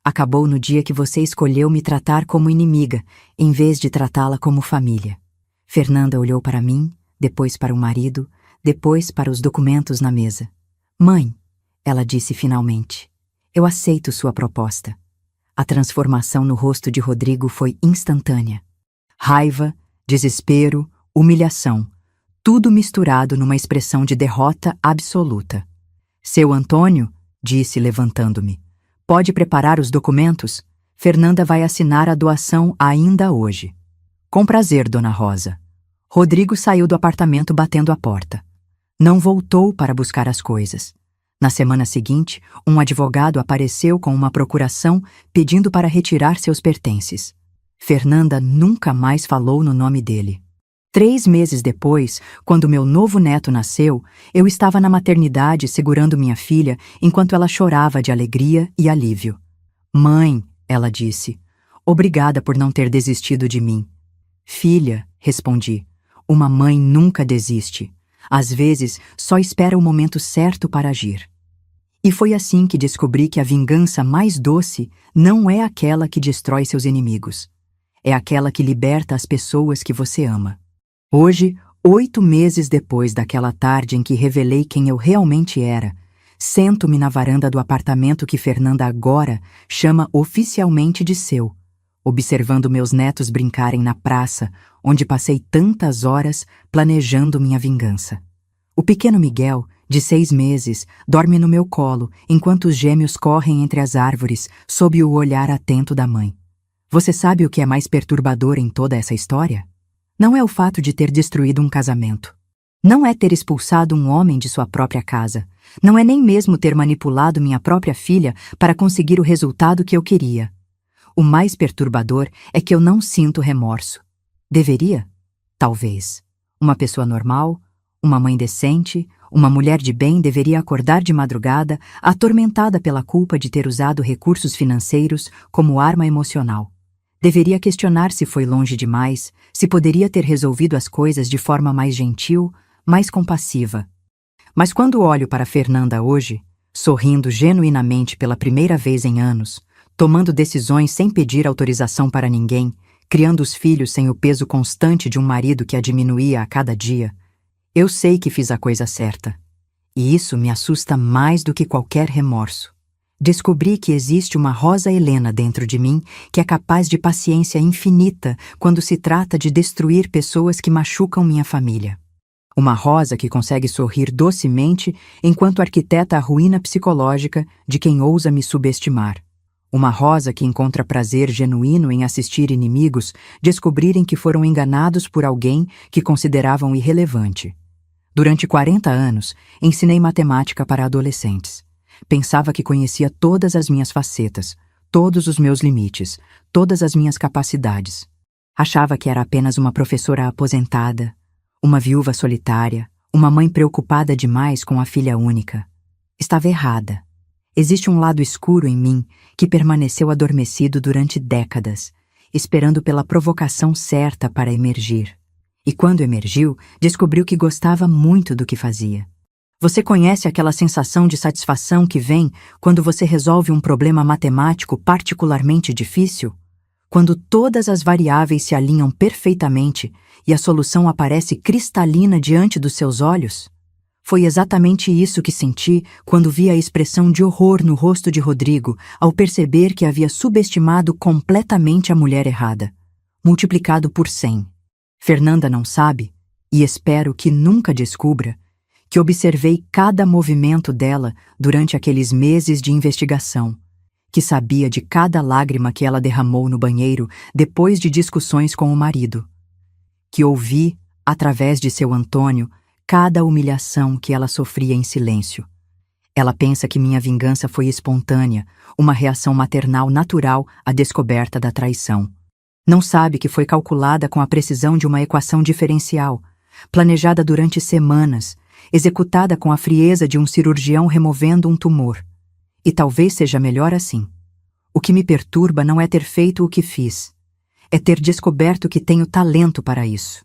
Acabou no dia que você escolheu me tratar como inimiga, em vez de tratá-la como família. Fernanda olhou para mim, depois para o marido, depois para os documentos na mesa. Mãe, ela disse finalmente, eu aceito sua proposta. A transformação no rosto de Rodrigo foi instantânea. Raiva, desespero, humilhação, tudo misturado numa expressão de derrota absoluta. Seu Antônio, disse levantando-me, pode preparar os documentos? Fernanda vai assinar a doação ainda hoje. Com prazer, Dona Rosa. Rodrigo saiu do apartamento batendo a porta. Não voltou para buscar as coisas. Na semana seguinte, um advogado apareceu com uma procuração pedindo para retirar seus pertences. Fernanda nunca mais falou no nome dele. 3 meses depois, quando meu novo neto nasceu, eu estava na maternidade segurando minha filha enquanto ela chorava de alegria e alívio. Mãe, ela disse, obrigada por não ter desistido de mim. Filha, respondi, uma mãe nunca desiste. Às vezes, só espera o momento certo para agir. E foi assim que descobri que a vingança mais doce não é aquela que destrói seus inimigos. É aquela que liberta as pessoas que você ama. Hoje, 8 meses depois daquela tarde em que revelei quem eu realmente era, sento-me na varanda do apartamento que Fernanda agora chama oficialmente de seu, observando meus netos brincarem na praça, onde passei tantas horas planejando minha vingança. O pequeno Miguel, de 6 meses, dorme no meu colo, enquanto os gêmeos correm entre as árvores, sob o olhar atento da mãe. Você sabe o que é mais perturbador em toda essa história? Não é o fato de ter destruído um casamento. Não é ter expulsado um homem de sua própria casa. Não é nem mesmo ter manipulado minha própria filha para conseguir o resultado que eu queria. O mais perturbador é que eu não sinto remorso. Deveria? Talvez. Uma pessoa normal, uma mãe decente, uma mulher de bem deveria acordar de madrugada, atormentada pela culpa de ter usado recursos financeiros como arma emocional. Deveria questionar se foi longe demais, se poderia ter resolvido as coisas de forma mais gentil, mais compassiva. Mas quando olho para Fernanda hoje, sorrindo genuinamente pela primeira vez em anos, tomando decisões sem pedir autorização para ninguém, criando os filhos sem o peso constante de um marido que a diminuía a cada dia, eu sei que fiz a coisa certa. E isso me assusta mais do que qualquer remorso. Descobri que existe uma Rosa Helena dentro de mim que é capaz de paciência infinita quando se trata de destruir pessoas que machucam minha família. Uma Rosa que consegue sorrir docemente enquanto arquiteta a ruína psicológica de quem ousa me subestimar. Uma Rosa que encontra prazer genuíno em assistir inimigos descobrirem que foram enganados por alguém que consideravam irrelevante. Durante 40 anos, ensinei matemática para adolescentes. Pensava que conhecia todas as minhas facetas, todos os meus limites, todas as minhas capacidades. Achava que era apenas uma professora aposentada, uma viúva solitária, uma mãe preocupada demais com a filha única. Estava errada. Existe um lado escuro em mim que permaneceu adormecido durante décadas, esperando pela provocação certa para emergir. E quando emergiu, descobriu que gostava muito do que fazia. Você conhece aquela sensação de satisfação que vem quando você resolve um problema matemático particularmente difícil? Quando todas as variáveis se alinham perfeitamente e a solução aparece cristalina diante dos seus olhos? Foi exatamente isso que senti quando vi a expressão de horror no rosto de Rodrigo ao perceber que havia subestimado completamente a mulher errada, multiplicado por 100. Fernanda não sabe, e espero que nunca descubra, que observei cada movimento dela durante aqueles meses de investigação, que sabia de cada lágrima que ela derramou no banheiro depois de discussões com o marido, que ouvi, através de seu Antônio, cada humilhação que ela sofria em silêncio. Ela pensa que minha vingança foi espontânea, uma reação maternal natural à descoberta da traição. Não sabe que foi calculada com a precisão de uma equação diferencial, planejada durante semanas, executada com a frieza de um cirurgião removendo um tumor. E talvez seja melhor assim. O que me perturba não é ter feito o que fiz, é ter descoberto que tenho talento para isso,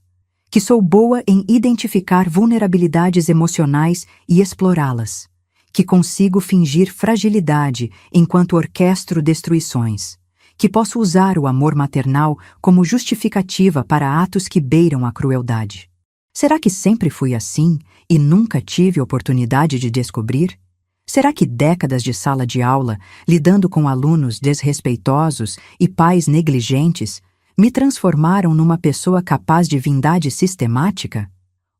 que sou boa em identificar vulnerabilidades emocionais e explorá-las, que consigo fingir fragilidade enquanto orquestro destruições, que posso usar o amor maternal como justificativa para atos que beiram a crueldade. Será que sempre fui assim e nunca tive oportunidade de descobrir? Será que décadas de sala de aula, lidando com alunos desrespeitosos e pais negligentes, me transformaram numa pessoa capaz de vindade sistemática?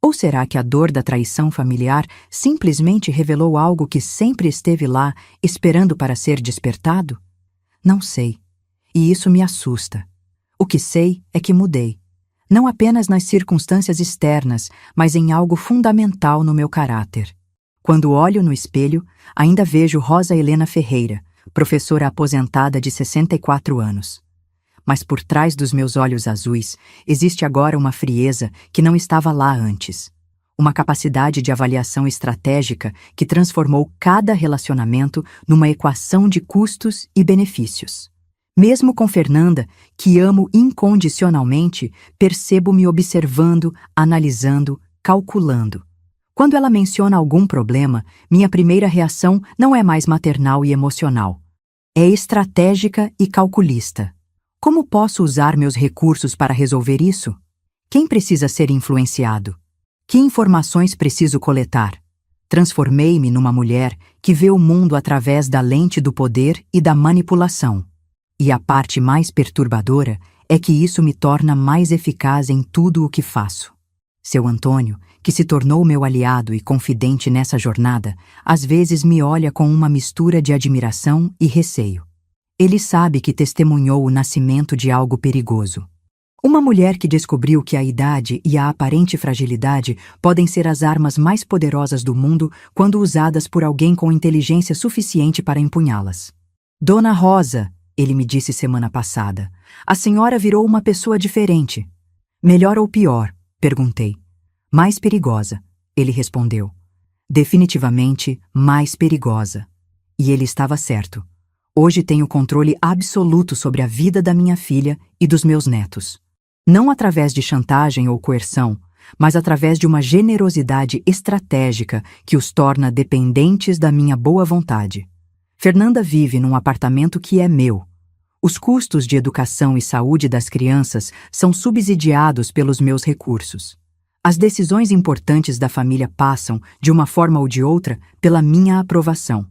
Ou será que a dor da traição familiar simplesmente revelou algo que sempre esteve lá, esperando para ser despertado? Não sei. E isso me assusta. O que sei é que mudei. Não apenas nas circunstâncias externas, mas em algo fundamental no meu caráter. Quando olho no espelho, ainda vejo Rosa Helena Ferreira, professora aposentada de 64 anos. Mas por trás dos meus olhos azuis, existe agora uma frieza que não estava lá antes. Uma capacidade de avaliação estratégica que transformou cada relacionamento numa equação de custos e benefícios. Mesmo com Fernanda, que amo incondicionalmente, percebo-me observando, analisando, calculando. Quando ela menciona algum problema, minha primeira reação não é mais maternal e emocional. É estratégica e calculista. Como posso usar meus recursos para resolver isso? Quem precisa ser influenciado? Que informações preciso coletar? Transformei-me numa mulher que vê o mundo através da lente do poder e da manipulação. E a parte mais perturbadora é que isso me torna mais eficaz em tudo o que faço. Seu Antônio, que se tornou meu aliado e confidente nessa jornada, às vezes me olha com uma mistura de admiração e receio. Ele sabe que testemunhou o nascimento de algo perigoso. Uma mulher que descobriu que a idade e a aparente fragilidade podem ser as armas mais poderosas do mundo quando usadas por alguém com inteligência suficiente para empunhá-las. Dona Rosa, ele me disse semana passada, a senhora virou uma pessoa diferente. Melhor ou pior? Perguntei. Mais perigosa, ele respondeu. Definitivamente mais perigosa. E ele estava certo. Hoje tenho controle absoluto sobre a vida da minha filha e dos meus netos. Não através de chantagem ou coerção, mas através de uma generosidade estratégica que os torna dependentes da minha boa vontade. Fernanda vive num apartamento que é meu. Os custos de educação e saúde das crianças são subsidiados pelos meus recursos. As decisões importantes da família passam, de uma forma ou de outra, pela minha aprovação.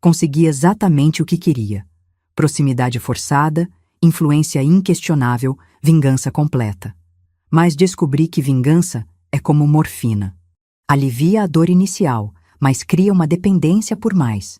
Consegui exatamente o que queria. Proximidade forçada, influência inquestionável, vingança completa. Mas descobri que vingança é como morfina. Alivia a dor inicial, mas cria uma dependência por mais.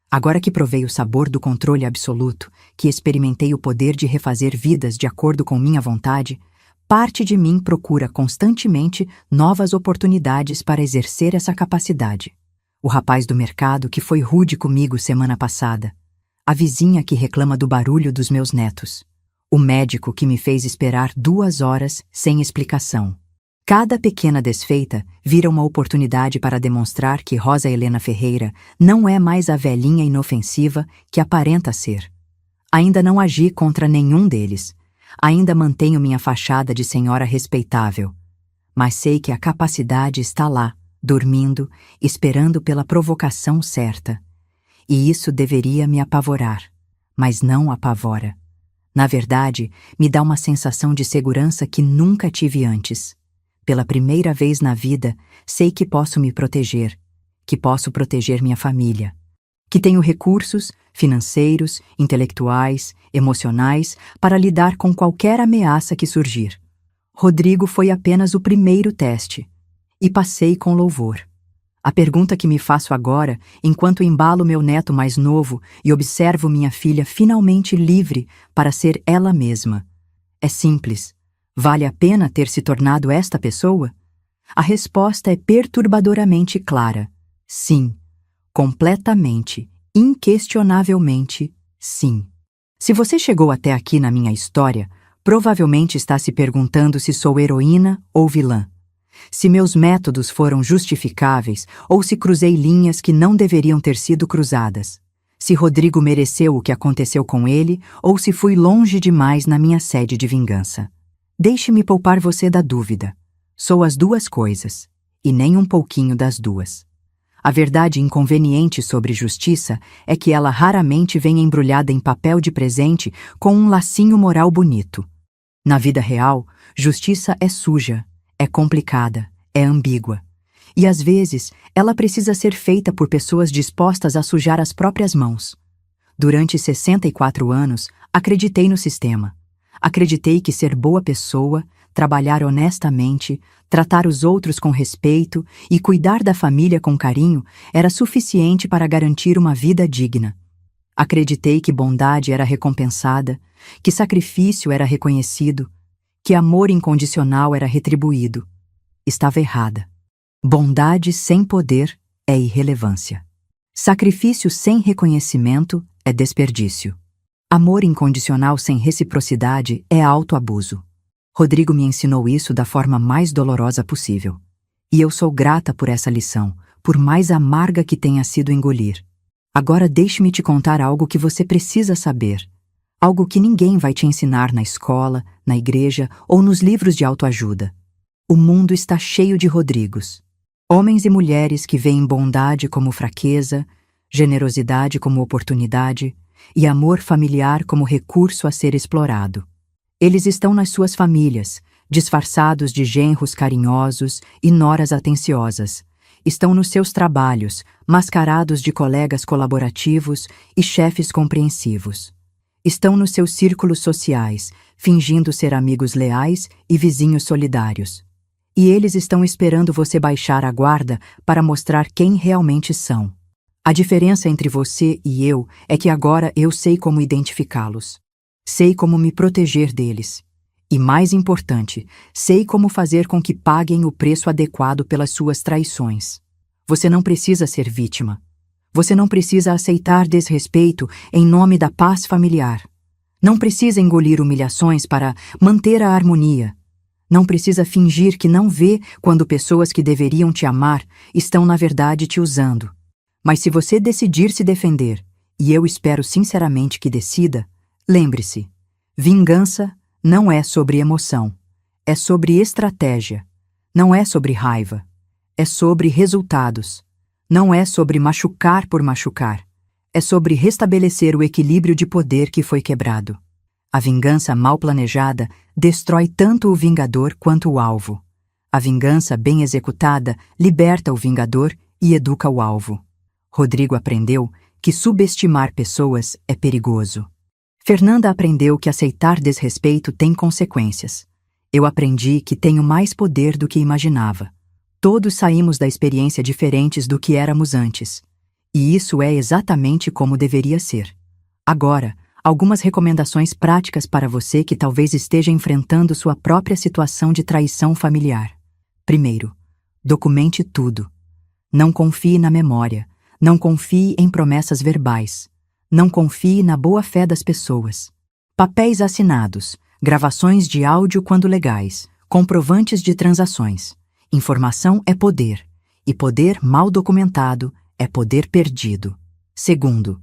Agora que provei o sabor do controle absoluto, que experimentei o poder de refazer vidas de acordo com minha vontade, parte de mim procura constantemente novas oportunidades para exercer essa capacidade. O rapaz do mercado que foi rude comigo semana passada. A vizinha que reclama do barulho dos meus netos. O médico que me fez esperar 2 horas sem explicação. Cada pequena desfeita vira uma oportunidade para demonstrar que Rosa Helena Ferreira não é mais a velhinha inofensiva que aparenta ser. Ainda não agi contra nenhum deles. Ainda mantenho minha fachada de senhora respeitável. Mas sei que a capacidade está lá, dormindo, esperando pela provocação certa. E isso deveria me apavorar, mas não apavora. Na verdade, me dá uma sensação de segurança que nunca tive antes. Pela primeira vez na vida, sei que posso me proteger, que posso proteger minha família, que tenho recursos financeiros, intelectuais, emocionais para lidar com qualquer ameaça que surgir. Rodrigo foi apenas o primeiro teste, e passei com louvor. A pergunta que me faço agora, enquanto embalo meu neto mais novo e observo minha filha finalmente livre para ser ela mesma, é simples. Vale a pena ter se tornado esta pessoa? A resposta é perturbadoramente clara. Sim. Completamente, inquestionavelmente, sim. Se você chegou até aqui na minha história, provavelmente está se perguntando se sou heroína ou vilã. Se meus métodos foram justificáveis ou se cruzei linhas que não deveriam ter sido cruzadas. Se Rodrigo mereceu o que aconteceu com ele ou se fui longe demais na minha sede de vingança. Deixe-me poupar você da dúvida. Sou as duas coisas, e nem um pouquinho das duas. A verdade inconveniente sobre justiça é que ela raramente vem embrulhada em papel de presente com um lacinho moral bonito. Na vida real, justiça é suja, é complicada, é ambígua. E às vezes, ela precisa ser feita por pessoas dispostas a sujar as próprias mãos. Durante 64 anos, acreditei no sistema. Acreditei que ser boa pessoa, trabalhar honestamente, tratar os outros com respeito e cuidar da família com carinho era suficiente para garantir uma vida digna. Acreditei que bondade era recompensada, que sacrifício era reconhecido, que amor incondicional era retribuído. Estava errada. Bondade sem poder é irrelevância. Sacrifício sem reconhecimento é desperdício. Amor incondicional sem reciprocidade é autoabuso. Rodrigo me ensinou isso da forma mais dolorosa possível. E eu sou grata por essa lição, por mais amarga que tenha sido engolir. Agora deixe-me te contar algo que você precisa saber. Algo que ninguém vai te ensinar na escola, na igreja ou nos livros de autoajuda. O mundo está cheio de Rodrigos. Homens e mulheres que veem bondade como fraqueza, generosidade como oportunidade e amor familiar como recurso a ser explorado. Eles estão nas suas famílias, disfarçados de genros carinhosos e noras atenciosas. Estão nos seus trabalhos, mascarados de colegas colaborativos e chefes compreensivos. Estão nos seus círculos sociais, fingindo ser amigos leais e vizinhos solidários. E eles estão esperando você baixar a guarda para mostrar quem realmente são. A diferença entre você e eu é que agora eu sei como identificá-los. Sei como me proteger deles. E, mais importante, sei como fazer com que paguem o preço adequado pelas suas traições. Você não precisa ser vítima. Você não precisa aceitar desrespeito em nome da paz familiar. Não precisa engolir humilhações para manter a harmonia. Não precisa fingir que não vê quando pessoas que deveriam te amar estão na verdade te usando. Mas se você decidir se defender, e eu espero sinceramente que decida, lembre-se, vingança não é sobre emoção, é sobre estratégia, não é sobre raiva, é sobre resultados, não é sobre machucar por machucar, é sobre restabelecer o equilíbrio de poder que foi quebrado. A vingança mal planejada destrói tanto o vingador quanto o alvo. A vingança bem executada liberta o vingador e educa o alvo. Rodrigo aprendeu que subestimar pessoas é perigoso. Fernanda aprendeu que aceitar desrespeito tem consequências. Eu aprendi que tenho mais poder do que imaginava. Todos saímos da experiência diferentes do que éramos antes. E isso é exatamente como deveria ser. Agora, algumas recomendações práticas para você que talvez esteja enfrentando sua própria situação de traição familiar. Primeiro, documente tudo. Não confie na memória. Não confie em promessas verbais. Não confie na boa-fé das pessoas. Papéis assinados, gravações de áudio quando legais, comprovantes de transações. Informação é poder, e poder mal documentado é poder perdido. Segundo,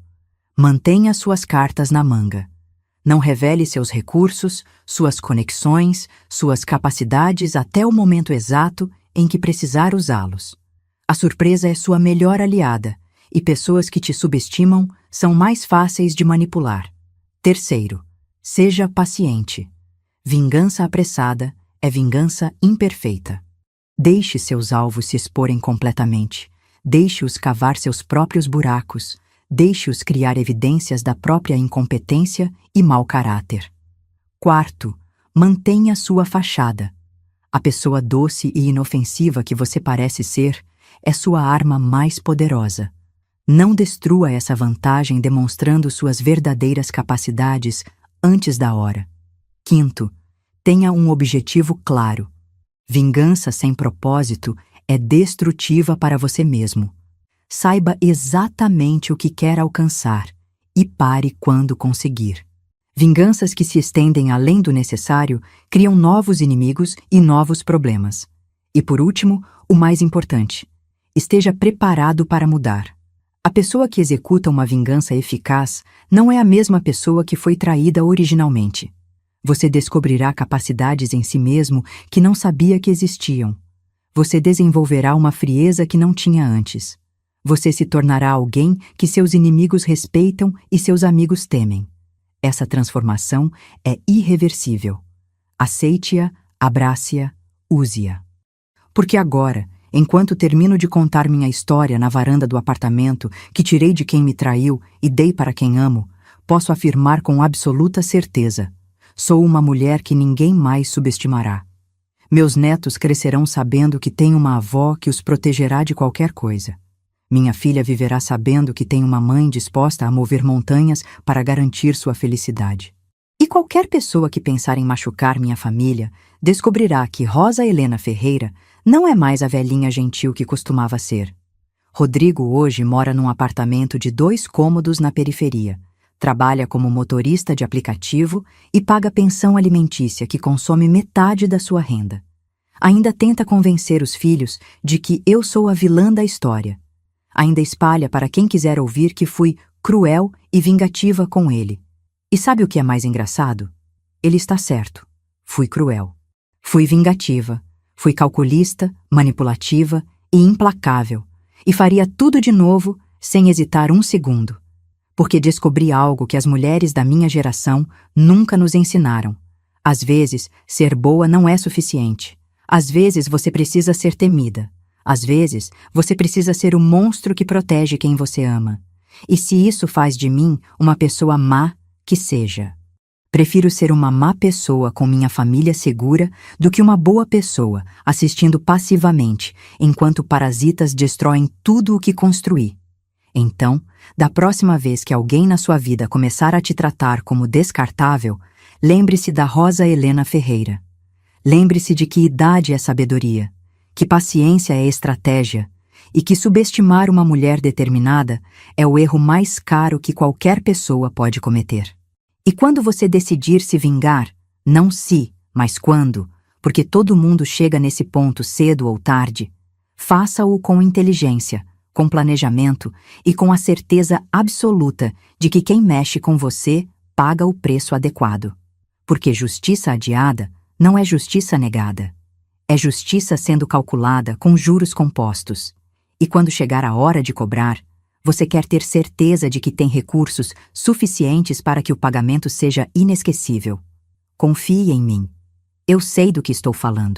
mantenha suas cartas na manga. Não revele seus recursos, suas conexões, suas capacidades até o momento exato em que precisar usá-los. A surpresa é sua melhor aliada, e pessoas que te subestimam são mais fáceis de manipular. Terceiro, seja paciente. Vingança apressada é vingança imperfeita. Deixe seus alvos se exporem completamente. Deixe-os cavar seus próprios buracos. Deixe-os criar evidências da própria incompetência e mau caráter. Quarto, mantenha sua fachada. A pessoa doce e inofensiva que você parece ser é sua arma mais poderosa. Não destrua essa vantagem demonstrando suas verdadeiras capacidades antes da hora. Quinto, tenha um objetivo claro. Vingança sem propósito é destrutiva para você mesmo. Saiba exatamente o que quer alcançar e pare quando conseguir. Vinganças que se estendem além do necessário criam novos inimigos e novos problemas. E por último, o mais importante, esteja preparado para mudar. A pessoa que executa uma vingança eficaz não é a mesma pessoa que foi traída originalmente. Você descobrirá capacidades em si mesmo que não sabia que existiam. Você desenvolverá uma frieza que não tinha antes. Você se tornará alguém que seus inimigos respeitam e seus amigos temem. Essa transformação é irreversível. Aceite-a, abrace-a, use-a. Porque agora, enquanto termino de contar minha história na varanda do apartamento que tirei de quem me traiu e dei para quem amo, posso afirmar com absoluta certeza: sou uma mulher que ninguém mais subestimará. Meus netos crescerão sabendo que tenho uma avó que os protegerá de qualquer coisa. Minha filha viverá sabendo que tem uma mãe disposta a mover montanhas para garantir sua felicidade. E qualquer pessoa que pensar em machucar minha família descobrirá que Rosa Helena Ferreira não é mais a velhinha gentil que costumava ser. Rodrigo hoje mora num apartamento de 2 cômodos na periferia, trabalha como motorista de aplicativo e paga pensão alimentícia que consome metade da sua renda. Ainda tenta convencer os filhos de que eu sou a vilã da história. Ainda espalha para quem quiser ouvir que fui cruel e vingativa com ele. E sabe o que é mais engraçado? Ele está certo. Fui cruel. Fui vingativa. Fui calculista, manipulativa e implacável. E faria tudo de novo sem hesitar um segundo. Porque descobri algo que as mulheres da minha geração nunca nos ensinaram. Às vezes, ser boa não é suficiente. Às vezes, você precisa ser temida. Às vezes, você precisa ser o monstro que protege quem você ama. E se isso faz de mim uma pessoa má, que seja. Prefiro ser uma má pessoa com minha família segura do que uma boa pessoa assistindo passivamente enquanto parasitas destroem tudo o que construí. Então, da próxima vez que alguém na sua vida começar a te tratar como descartável, lembre-se da Rosa Helena Ferreira. Lembre-se de que idade é sabedoria, que paciência é estratégia e que subestimar uma mulher determinada é o erro mais caro que qualquer pessoa pode cometer. E quando você decidir se vingar, não se, mas quando, porque todo mundo chega nesse ponto cedo ou tarde. Faça-o com inteligência, com planejamento e com a certeza absoluta de que quem mexe com você paga o preço adequado. Porque justiça adiada não é justiça negada. É justiça sendo calculada com juros compostos. E quando chegar a hora de cobrar, você quer ter certeza de que tem recursos suficientes para que o pagamento seja inesquecível. Confie em mim. Eu sei do que estou falando.